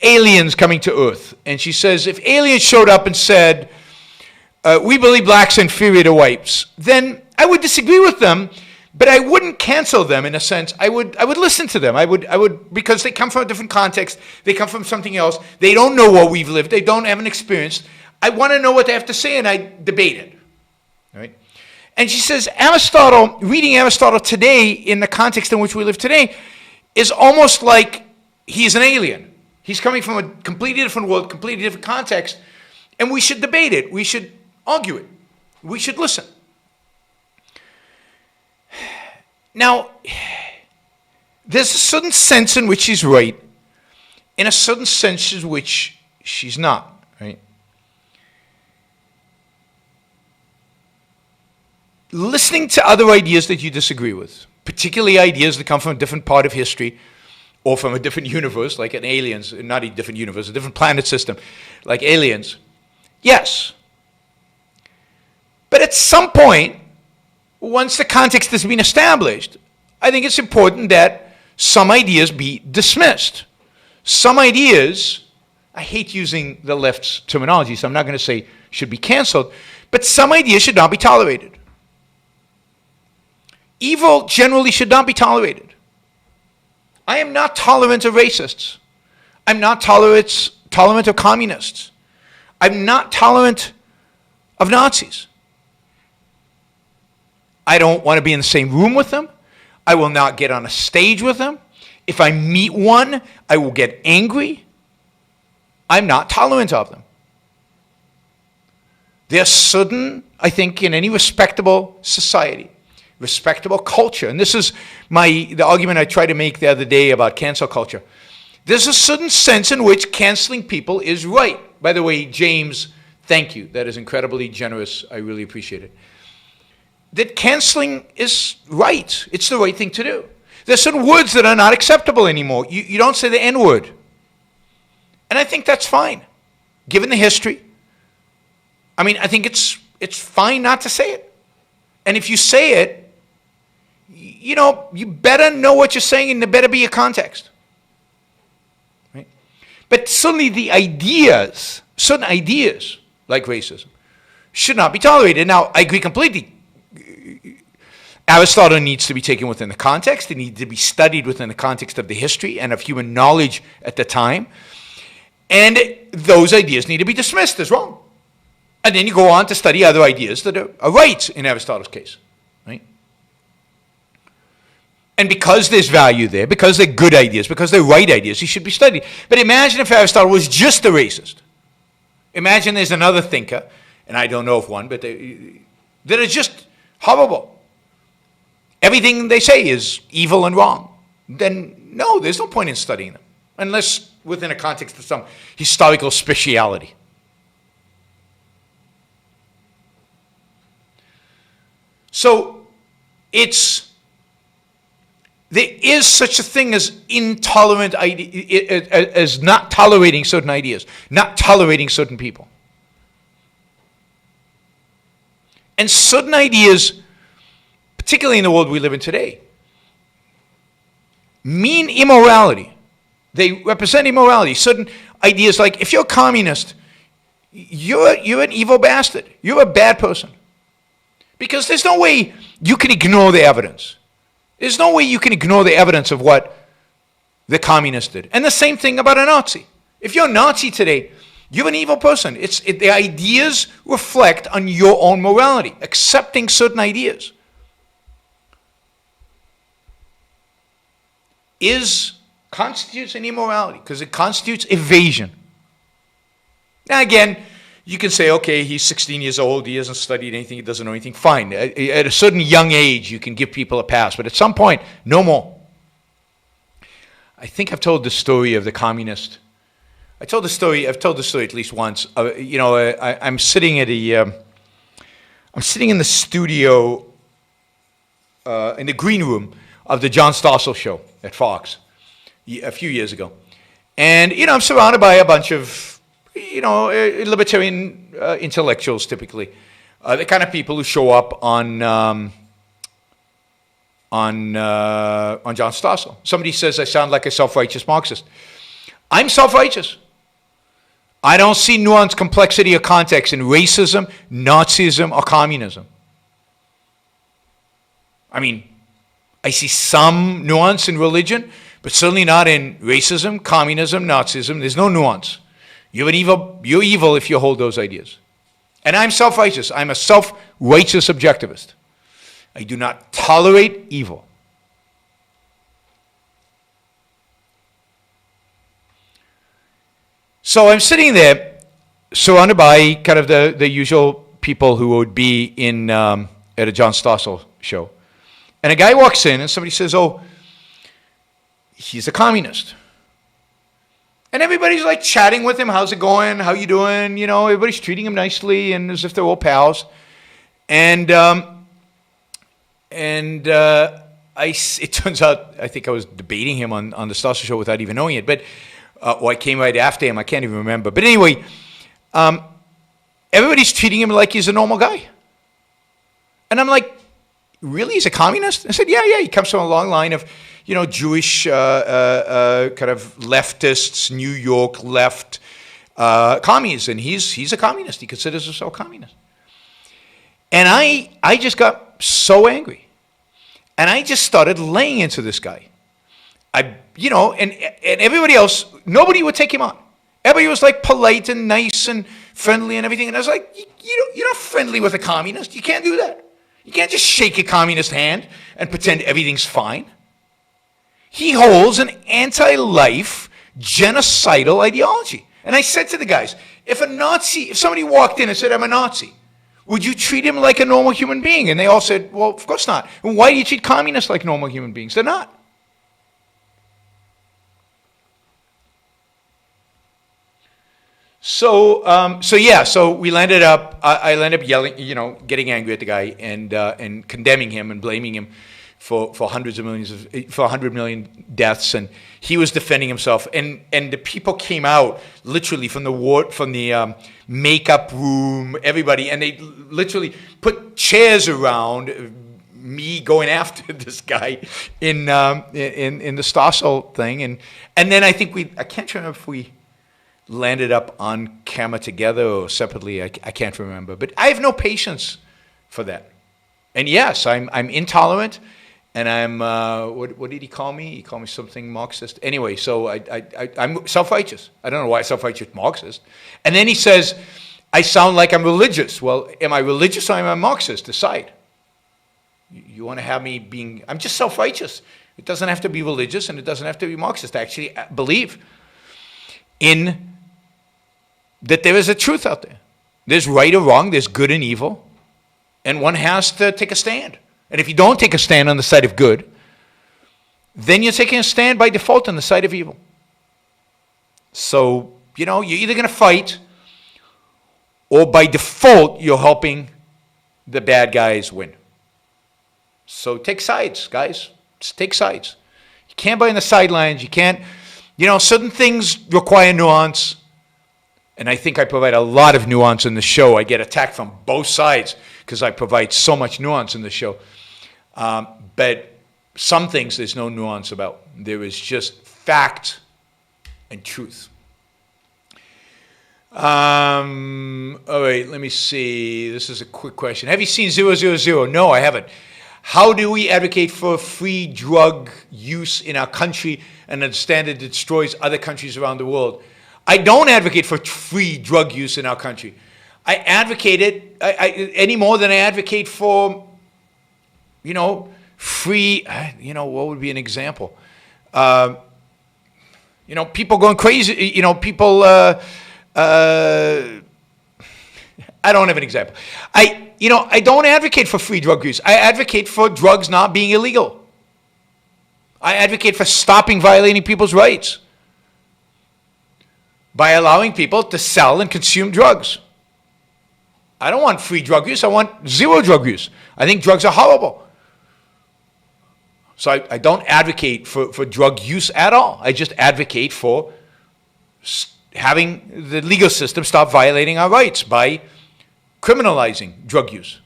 aliens coming to Earth. And she says, if aliens showed up and said, we believe blacks are inferior to whites, then I would disagree with them, but I wouldn't cancel them in a sense. I would listen to them. I would because they come from a different context. They come from something else. They don't know what we've lived. They don't have an experience. I want to know what they have to say, and I debate it. Right? And she says, reading Aristotle today in the context in which we live today is almost like he's an alien. He's coming from a completely different world, completely different context, and we should debate it. We should argue it. We should listen. Now, there's a certain sense in which she's right, in a certain sense in which she's not, right? Listening to other ideas that you disagree with, particularly ideas that come from a different part of history, or from a different universe, like an aliens, not a different universe, a different planet system, like aliens, yes. But at some point, once the context has been established, I think it's important that some ideas be dismissed. Some ideas, I hate using the left's terminology, so I'm not going to say should be canceled, but some ideas should not be tolerated. Evil generally should not be tolerated. I am not tolerant of racists. I'm not tolerant of communists. I'm not tolerant of Nazis. I don't want to be in the same room with them. I will not get on a stage with them. If I meet one, I will get angry. I'm not tolerant of them. There's certain, I think, in any respectable society, respectable culture, and this is the argument I tried to make the other day about cancel culture. There's a certain sense in which canceling people is right. By the way, James, thank you. That is incredibly generous. I really appreciate it. That canceling is right. It's the right thing to do. There's certain words that are not acceptable anymore. You don't say the N-word. And I think that's fine, given the history. I mean, I think it's fine not to say it. And if you say it, you better know what you're saying and there better be a context. Right? But certainly the ideas, certain ideas like racism, should not be tolerated. Now, I agree completely. Aristotle needs to be taken within the context. It needs to be studied within the context of the history and of human knowledge at the time. And those ideas need to be dismissed as wrong. And then you go on to study other ideas that are right in Aristotle's case. Right? And because there's value there, because they're good ideas, because they're right ideas, he should be studied. But imagine if Aristotle was just a racist. Imagine there's another thinker, and I don't know of one, but that are just horrible. Everything they say is evil and wrong. Then, no, there's no point in studying them, unless within a context of some historical speciality. So, there is such a thing as intolerant as not tolerating certain ideas, not tolerating certain people. And certain ideas, particularly in the world we live in today, mean immorality. They represent immorality. Certain ideas like, if you're a communist, you're an evil bastard. You're a bad person. Because there's no way you can ignore the evidence. There's no way you can ignore the evidence of what the communists did. And the same thing about a Nazi. If you're a Nazi today, you're an evil person. The ideas reflect on your own morality, accepting certain ideas. Constitutes an immorality because it constitutes evasion. Now again, you can say, okay, he's 16 years old, he hasn't studied anything, he doesn't know anything. Fine. At a certain young age, you can give people a pass, but at some point, no more. I think I've told the story of the communist. I've told the story at least once. I'm sitting at I'm sitting in the studio, in the green room of the John Stossel show at Fox a few years ago. And, I'm surrounded by a bunch of, libertarian intellectuals typically. The kind of people who show up on John Stossel. Somebody says I sound like a self-righteous Marxist. I'm self-righteous. I don't see nuance, complexity, or context in racism, Nazism, or communism. I mean, I see some nuance in religion, but certainly not in racism, communism, Nazism. There's no nuance. You're evil if you hold those ideas. And I'm self-righteous. I'm a self-righteous objectivist. I do not tolerate evil. So I'm sitting there surrounded by kind of the usual people who would be at a John Stossel show. And a guy walks in and somebody says, oh, he's a communist. And everybody's like chatting with him. How's it going? How you doing? Everybody's treating him nicely and as if they're all pals. And it turns out, I think I was debating him on the Stossel show without even knowing it. But I came right after him. I can't even remember. But anyway, everybody's treating him like he's a normal guy. And I'm like, really? He's a communist? I said, yeah. He comes from a long line of, Jewish kind of leftists, New York left commies. And he's a communist. He considers himself a communist. And I just got so angry. And I just started laying into this guy. And everybody else, nobody would take him on. Everybody was like polite and nice and friendly and everything. And I was like, you're not friendly with a communist. You can't do that. You can't just shake a communist hand and pretend everything's fine. He holds an anti-life, genocidal ideology. And I said to the guys, if somebody walked in and said, I'm a Nazi, would you treat him like a normal human being? And they all said, well, of course not. And why do you treat communists like normal human beings? They're not. So we landed up, I landed up yelling, getting angry at the guy and condemning him and blaming him for hundreds of millions for 100 million deaths, and he was defending himself, and the people came out literally from the makeup room, everybody, and they literally put chairs around me going after this guy in the Stossel thing, and then I can't remember if we landed up on camera together or separately. I can't remember, but I have no patience for that. And yes, I'm intolerant. And I'm, what did he call me? He called me something Marxist. Anyway, so I'm self-righteous. I don't know why self-righteous Marxist. And then he says, I sound like I'm religious. Well, am I religious or am I Marxist? Decide. You want to have me being, I'm just self-righteous. It doesn't have to be religious and it doesn't have to be Marxist. I actually believe in that there is a truth out there. There's right or wrong, there's good and evil, and one has to take a stand. And if you don't take a stand on the side of good, then you're taking a stand by default on the side of evil. So, you're either going to fight, or by default, you're helping the bad guys win. So take sides, guys. Just take sides. You can't be on the sidelines. You can't, certain things require nuance. And I think I provide a lot of nuance in the show. I get attacked from both sides because I provide so much nuance in the show. But some things there's no nuance about. There is just fact and truth. All right, let me see. This is a quick question. Have you seen 000? No, I haven't. How do we advocate for free drug use in our country and understand it destroys other countries around the world? I don't advocate for free drug use in our country. I advocate it any more than I advocate for, free, what would be an example? People going crazy, people, I don't have an example. I don't advocate for free drug use. I advocate for drugs not being illegal. I advocate for stopping violating people's rights by allowing people to sell and consume drugs. I don't want free drug use. I want zero drug use. I think drugs are horrible. So I don't advocate for drug use at all. I just advocate for having the legal system stop violating our rights by criminalizing drug use.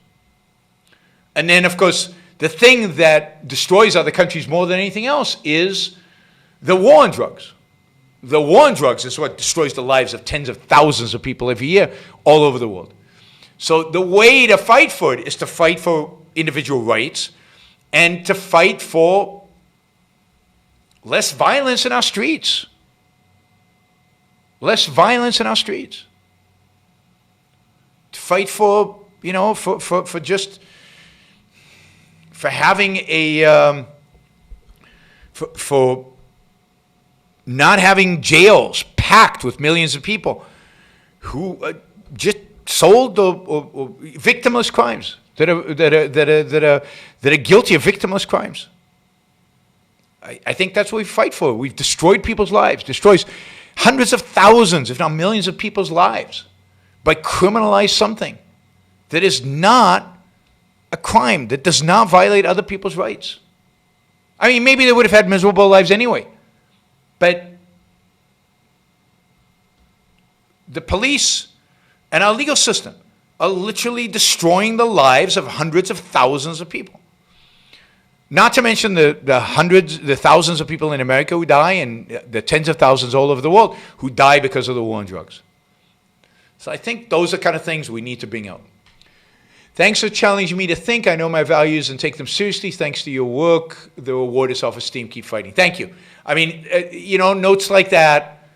And then, of course, the thing that destroys other countries more than anything else is the war on drugs. The war on drugs is what destroys the lives of tens of thousands of people every year all over the world. So the way to fight for it is to fight for individual rights and to fight for less violence in our streets. Less violence in our streets. To fight for, for having a, for not having jails packed with millions of people who just sold or victimless crimes that are guilty of victimless crimes. I think that's what we fight for. We've destroyed people's lives, destroys hundreds of thousands, if not millions of people's lives by criminalize something that is not a crime, that does not violate other people's rights. I mean, maybe they would have had miserable lives anyway. But the police and our legal system are literally destroying the lives of hundreds of thousands of people. Not to mention the thousands of people in America who die and the tens of thousands all over the world who die because of the war on drugs. So I think those are kind of things we need to bring out. Thanks for challenging me to think. I know my values and take them seriously. Thanks to your work, the reward is self-esteem. Keep fighting. Thank you. I mean, notes like that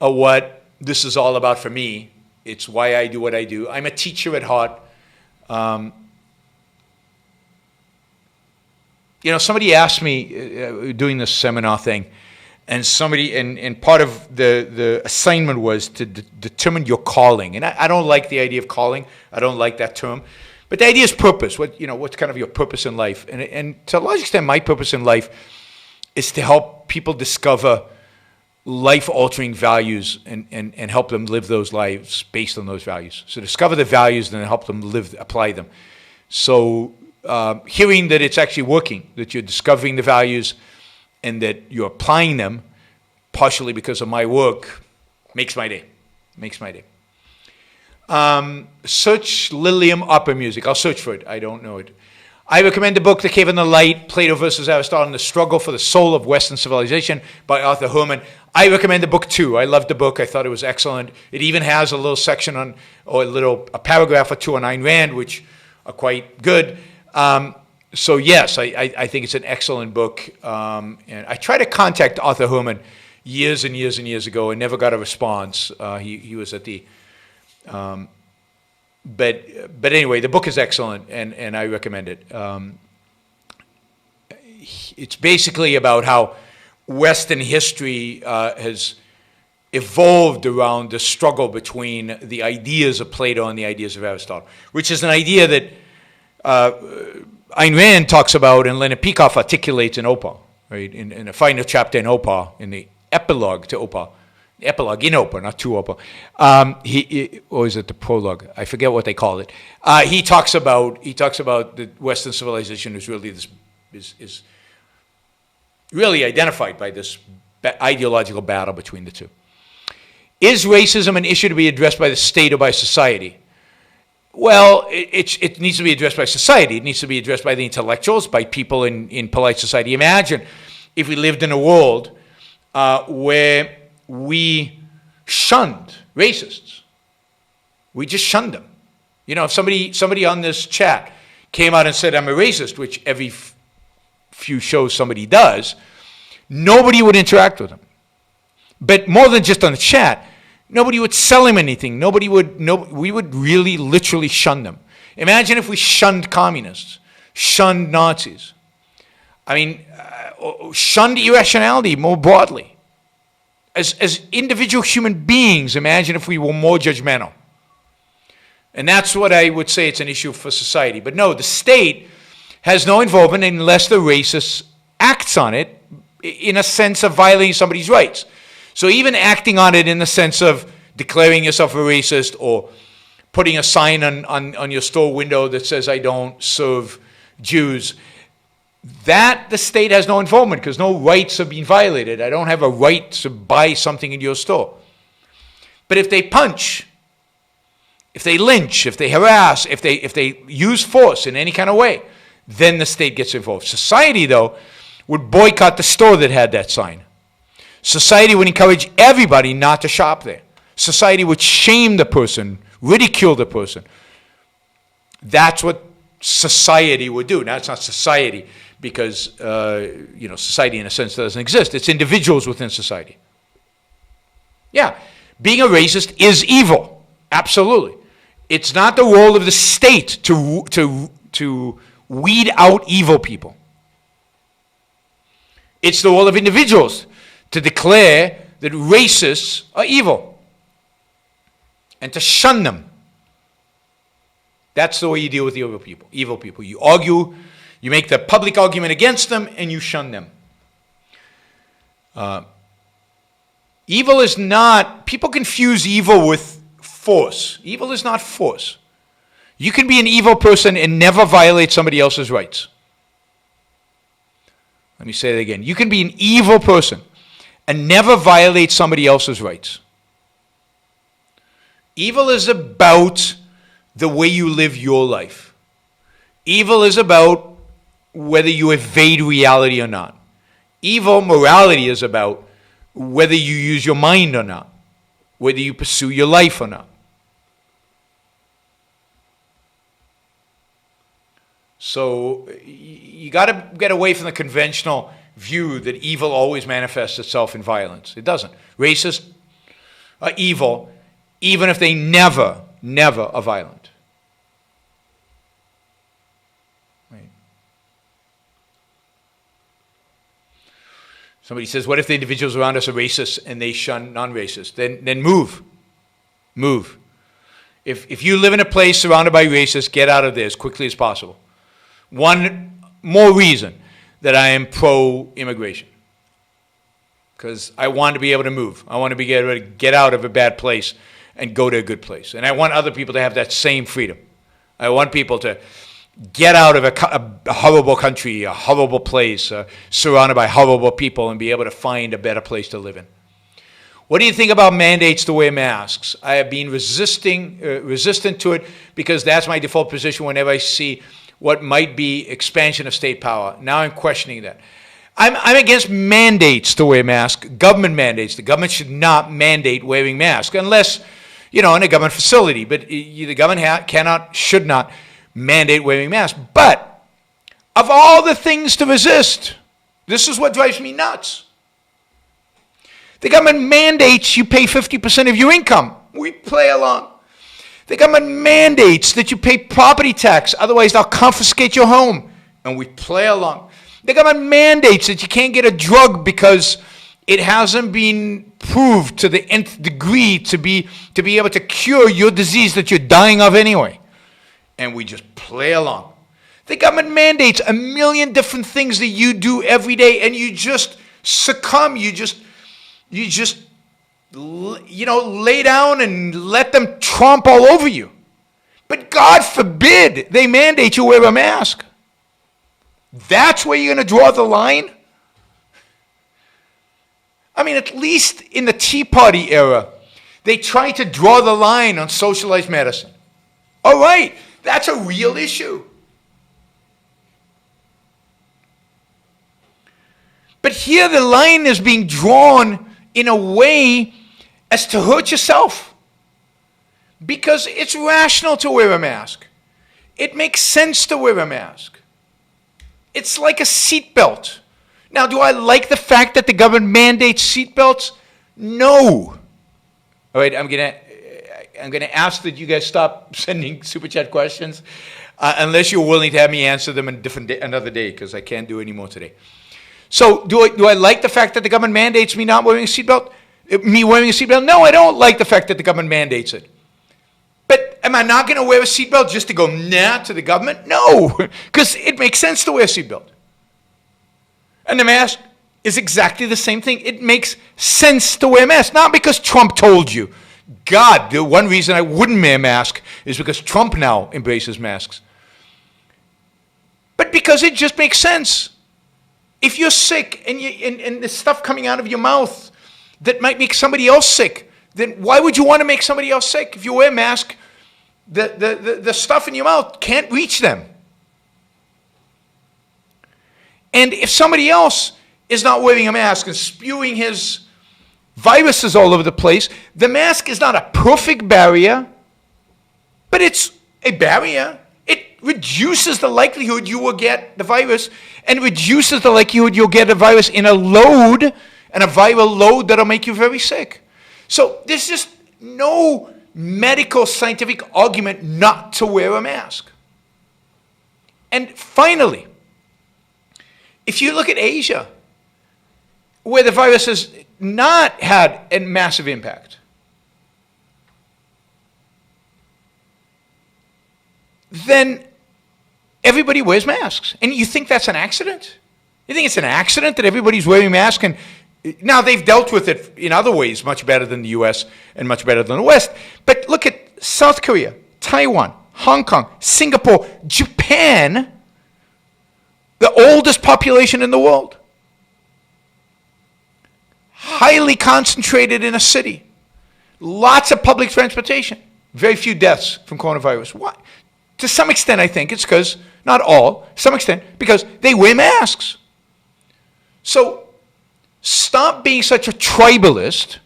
are what this is all about for me. It's why I do what I do. I'm a teacher at heart. Somebody asked me doing this seminar thing, and part of the assignment was to determine your calling. And I don't like the idea of calling. I don't like that term. But the idea is purpose. What's kind of your purpose in life? And to a large extent, my purpose in life is to help people discover life-altering values and help them live those lives based on those values. So discover the values and then help them apply them. So hearing that it's actually working, that you're discovering the values and that you're applying them, partially because of my work, makes my day. Search Lilium Opera Music. I'll search for it. I don't know it. I recommend the book The Cave and the Light, Plato versus Aristotle and the Struggle for the Soul of Western Civilization by Arthur Herman. I recommend the book too. I loved the book. I thought it was excellent. It even has a little section a paragraph or two on Ayn Rand, which are quite good. So yes, I think it's an excellent book. And I tried to contact Arthur Herman years and years and years ago and never got a response. He was at the... But anyway, the book is excellent, and I recommend it. It's basically about how Western history has evolved around the struggle between the ideas of Plato and the ideas of Aristotle, which is an idea that Ayn Rand talks about and Leonard Peikoff articulates in Opa, right? In a final chapter in Opa, in the epilogue to Opa. Epilogue in Opa, not to Opa. Or is it the prologue? I forget what they call it. He talks about the Western civilization is really is really identified by this ideological battle between the two. Is racism an issue to be addressed by the state or by society? Well, it needs to be addressed by society. It needs to be addressed by the intellectuals, by people in polite society. Imagine if we lived in a world where we shunned racists. We just shunned them. If somebody on this chat came out and said, I'm a racist, which every few shows somebody does, nobody would interact with them. But more than just on the chat, nobody would sell him anything. We would really literally shun them. Imagine if we shunned communists, shunned Nazis. Shunned irrationality more broadly. As individual human beings, imagine if we were more judgmental. And that's what I would say it's an issue for society. But no, the state has no involvement unless the racist acts on it in a sense of violating somebody's rights. So even acting on it in the sense of declaring yourself a racist or putting a sign on your store window that says, I don't serve Jews, that the state has no involvement because no rights are being violated. I don't have a right to buy something in your store. But if they punch, if they lynch, if they harass, if they use force in any kind of way, then the state gets involved. Society, though, would boycott the store that had that sign. Society would encourage everybody not to shop there. Society would shame the person, ridicule the person. That's what society would do. Now, it's not society because, society in a sense doesn't exist. It's individuals within society. Yeah, being a racist is evil. Absolutely. It's not the role of the state to weed out evil people. It's the role of individuals to declare that racists are evil and to shun them. That's the way you deal with the evil people. You argue, you make the public argument against them, and you shun them. Evil is not, people confuse evil with force. Evil is not force. You can be an evil person and never violate somebody else's rights. Let me say that again. You can be an evil person and never violate somebody else's rights. Evil is about the way you live your life. Evil is about whether you evade reality or not. Evil morality is about whether you use your mind or not, whether you pursue your life or not. So you got to get away from the conventional view that evil always manifests itself in violence. It doesn't. Racists are evil even if they never are violent. Right. Somebody says, what if the individuals around us are racist and they shun non-racists? Then move. Move. If you live in a place surrounded by racists, get out of there as quickly as possible. One more reason that I am pro-immigration. Because I want to be able to move. I want to be able to get out of a bad place and go to a good place. And I want other people to have that same freedom. I want people to get out of a horrible country, a horrible place, surrounded by horrible people, and be able to find a better place to live in. What do you think about mandates to wear masks? I have been resistant to it because that's my default position whenever I see what might be expansion of state power. Now I'm questioning that. I'm against mandates to wear masks, government mandates. The government should not mandate wearing masks unless, in a government facility. But the government should not mandate wearing masks. But of all the things to resist, this is what drives me nuts. The government mandates you pay 50% of your income. We play along. The government mandates that you pay property tax, otherwise they'll confiscate your home, and we play along. The government mandates that you can't get a drug because it hasn't been proved to the nth degree to be able to cure your disease that you're dying of anyway. And we just play along. The government mandates a million different things that you do every day, and you just succumb. You just lay down and let them tromp all over you. But God forbid they mandate you wear a mask. That's where you're going to draw the line? I mean, at least in the Tea Party era, they tried to draw the line on socialized medicine. All right, that's a real issue. But here the line is being drawn in a way as to hurt yourself. Because it's rational to wear a mask. It makes sense to wear a mask. It's like a seatbelt. Now, do I like the fact that the government mandates seatbelts? No. All right, I'm gonna ask that you guys stop sending super chat questions, unless you're willing to have me answer them another day, because I can't do any more today. So, do I like the fact that the government mandates me not wearing a seatbelt? Me wearing a seatbelt? No, I don't like the fact that the government mandates it. But am I not going to wear a seatbelt just to go to the government? No, because it makes sense to wear a seatbelt. And the mask is exactly the same thing. It makes sense to wear a mask, not because Trump told you. God, the one reason I wouldn't wear a mask is because Trump now embraces masks. But because it just makes sense. If you're sick and there's stuff coming out of your mouth that might make somebody else sick, then why would you want to make somebody else sick? If you wear a mask, the stuff in your mouth can't reach them. And if somebody else is not wearing a mask and spewing his viruses all over the place, the mask is not a perfect barrier, but it's a barrier. It reduces the likelihood you will get the virus and reduces the likelihood you'll get a virus in a load, and a viral load that'll make you very sick. So there's just no medical scientific argument not to wear a mask. And finally, if you look at Asia, where the virus has not had a massive impact, then everybody wears masks. And you think that's an accident? You think it's an accident that everybody's wearing masks? And now, they've dealt with it in other ways much better than the U.S. and much better than the West. But look at South Korea, Taiwan, Hong Kong, Singapore, Japan, the oldest population in the world. Highly concentrated in a city. Lots of public transportation. Very few deaths from coronavirus. Why? To some extent, I think it's because, not all, to some extent, because they wear masks. So, stop being such a tribalist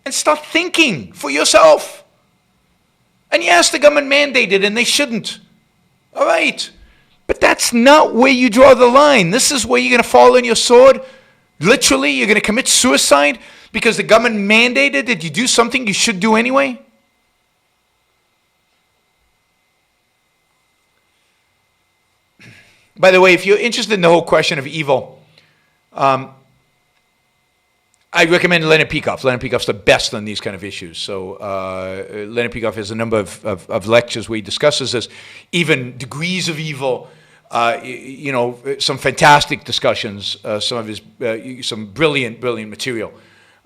and start thinking for yourself. And yes, the government mandated and they shouldn't. All right. But that's not where you draw the line. This is where you're going to fall on your sword. Literally, you're going to commit suicide because the government mandated that you do something you should do anyway? By the way, if you're interested in the whole question of evil, I recommend Leonard Peikoff. Leonard Peikoff's the best on these kind of issues. So Leonard Peikoff has a number of lectures where he discusses this, even degrees of evil, some fantastic discussions, some of his, some brilliant material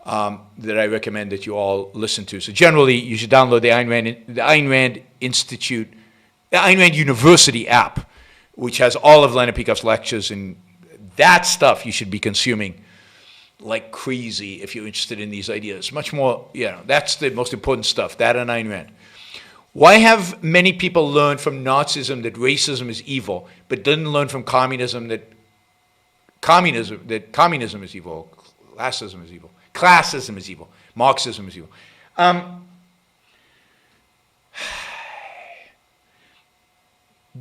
that I recommend that you all listen to. So generally, you should download the Ayn Rand Institute, the Ayn Rand University app, which has all of Leonard Peikoff's lectures, and that stuff you should be consuming like crazy if you're interested in these ideas. Much more, that's the most important stuff, that and Ayn Rand. Why have many people learned from Nazism that racism is evil, but didn't learn from communism that communism is evil, classism is evil, Marxism is evil?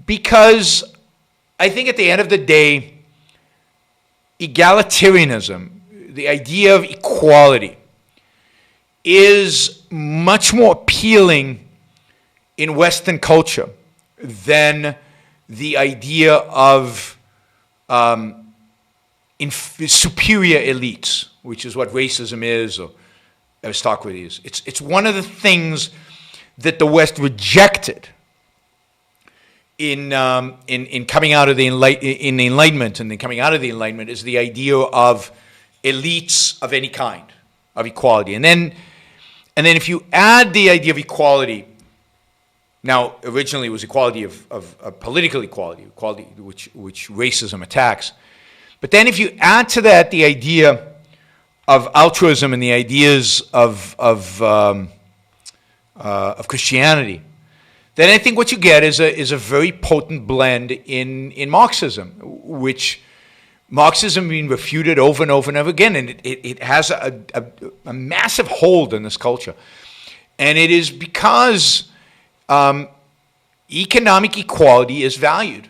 Because I think at the end of the day, egalitarianism, the idea of equality, is much more appealing in Western culture than the idea of superior elites, which is what racism is or aristocracy is. It's one of the things that the West rejected in coming out of the Enlightenment, and then coming out of the Enlightenment is the idea of elites of any kind, of equality. And then if you add the idea of equality, now originally it was equality of political equality which racism attacks. But then if you add to that the idea of altruism and the ideas of Christianity, then I think what you get is a very potent blend in Marxism, which Marxism being refuted over and over and over again, and it has a massive hold in this culture. And it is because economic equality is valued.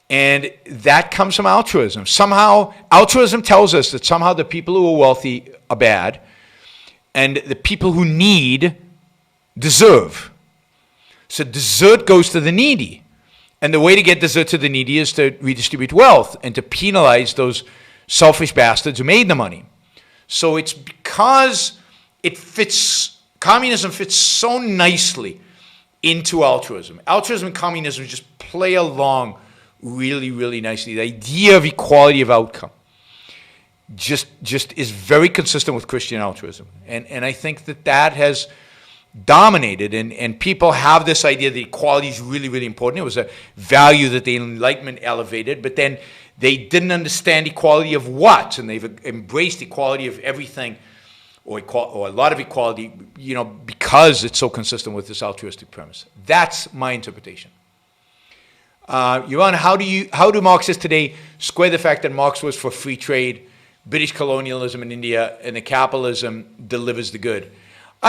And that comes from altruism. Somehow, altruism tells us that somehow the people who are wealthy are bad, and the people who need deserve. So dessert goes to the needy. And the way to get dessert to the needy is to redistribute wealth and to penalize those selfish bastards who made the money. So it's because communism fits so nicely into altruism. Altruism and communism just play along really, really nicely. The idea of equality of outcome just is very consistent with Christian altruism. And I think that has dominated, and people have this idea that equality is really, really important. It was a value that the Enlightenment elevated, but then they didn't understand equality of what, and they've embraced equality of everything, or a lot of equality, because it's so consistent with this altruistic premise. That's my interpretation. Yaron, how do Marxists today square the fact that Marx was for free trade, British colonialism in India, and the capitalism delivers the good?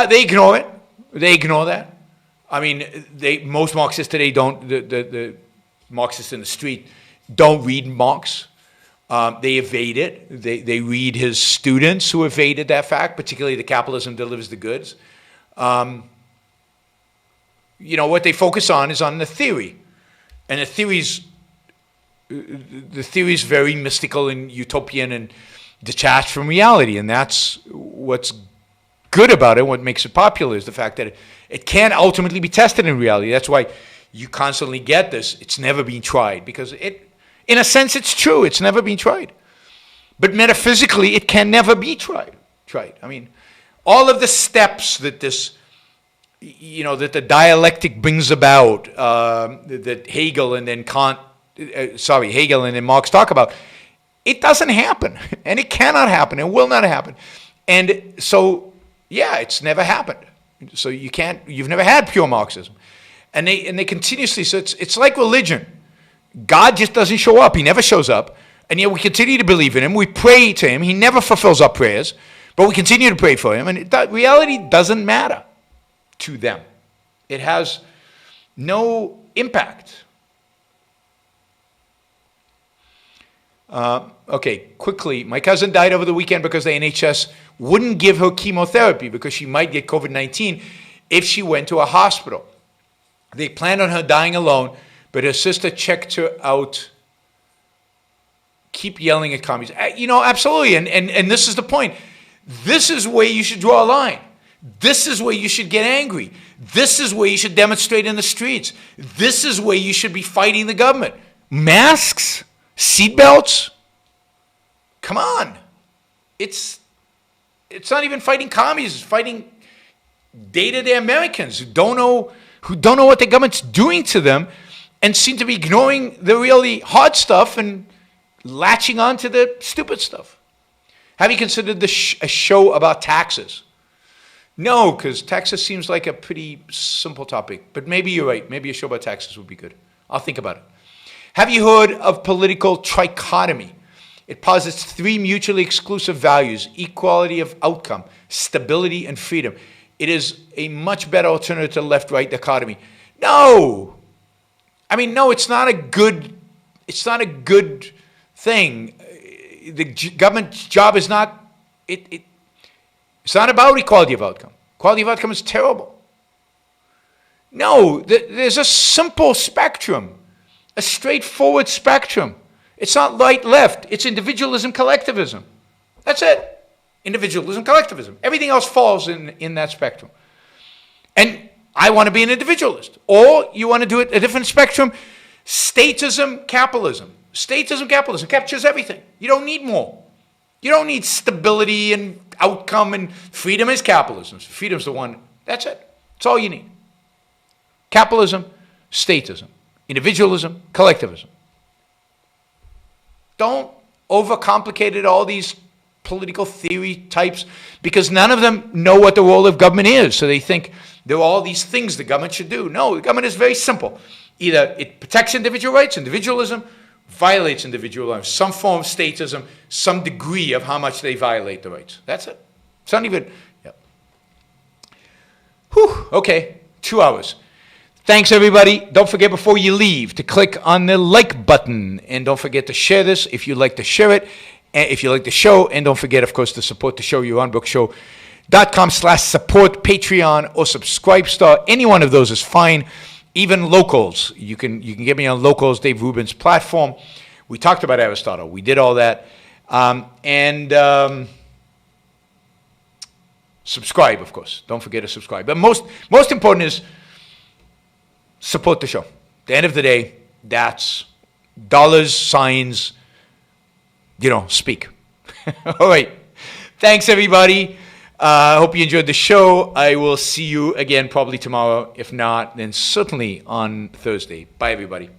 They ignore it. They ignore that. I mean, most Marxists today don't, the Marxists in the street don't read Marx. They evade it. They read his students who evaded that fact, particularly the capitalism delivers the goods. What they focus on is on the theory. And the theory's very mystical and utopian and detached from reality. And that's what's good about it, what makes it popular, is the fact that it can ultimately be tested in reality. That's why you constantly get this, it's never been tried, because in a sense, it's true, it's never been tried. But metaphysically, it can never be tried. I mean, all of the steps that that the dialectic brings about, that Hegel and then Marx talk about, it doesn't happen, and it cannot happen, and will not happen. And so, yeah, it's never happened. So you've never had pure Marxism. And they continuously, so it's like religion. God just doesn't show up. He never shows up. And yet we continue to believe in him. We pray to him. He never fulfills our prayers. But we continue to pray for him. And reality doesn't matter to them. It has no impact. Okay, quickly. My cousin died over the weekend because the NHS wouldn't give her chemotherapy because she might get COVID-19 if she went to a hospital. They planned on her dying alone, but her sister checked her out. Keep yelling at commies. Absolutely. And this is the point. This is where you should draw a line. This is where you should get angry. This is where you should demonstrate in the streets. This is where you should be fighting the government. Masks? Seatbelts? Come on. It's not even fighting commies. It's fighting day-to-day Americans who don't know what the government's doing to them and seem to be ignoring the really hard stuff and latching on to the stupid stuff. Have you considered a show about taxes? No, because taxes seems like a pretty simple topic. But maybe you're right. Maybe a show about taxes would be good. I'll think about it. Have you heard of political trichotomy? It posits three mutually exclusive values: equality of outcome, stability, and freedom. It is a much better alternative to left-right dichotomy. No! No, it's not a good thing. The government's job is not, it's not about equality of outcome. Equality of outcome is terrible. No, there's a simple spectrum, a straightforward spectrum. It's not right-left. It's individualism, collectivism. That's it. Individualism, collectivism. Everything else falls in that spectrum. And I want to be an individualist. Or you want to do it a different spectrum, statism, capitalism. Statism, capitalism captures everything. You don't need more. You don't need stability and outcome, and freedom is capitalism. Freedom's the one. That's it. That's all you need. Capitalism, statism, individualism, collectivism. Don't overcomplicate it, all these political theory types, because none of them know what the role of government is. So they think there are all these things the government should do. No, the government is very simple. Either it protects individual rights, individualism, violates individual rights, some form of statism, some degree of how much they violate the rights. That's it. It's not even, yeah. Whew, okay, 2 hours. Thanks, everybody. Don't forget before you leave to click on the like button. And don't forget to share this if you'd like to share it. And if you like the show. And don't forget, of course, to support the show, yaronbrookshow.com/support, Patreon, or Subscribestar. Any one of those is fine. Even locals. You can get me on locals, Dave Rubin's platform. We talked about Aristotle. We did all that. Subscribe, of course. Don't forget to subscribe. But most important is support the show. At the end of the day, that's dollars, signs, speak. All right. Thanks, everybody. I hope you enjoyed the show. I will see you again probably tomorrow. If not, then certainly on Thursday. Bye, everybody.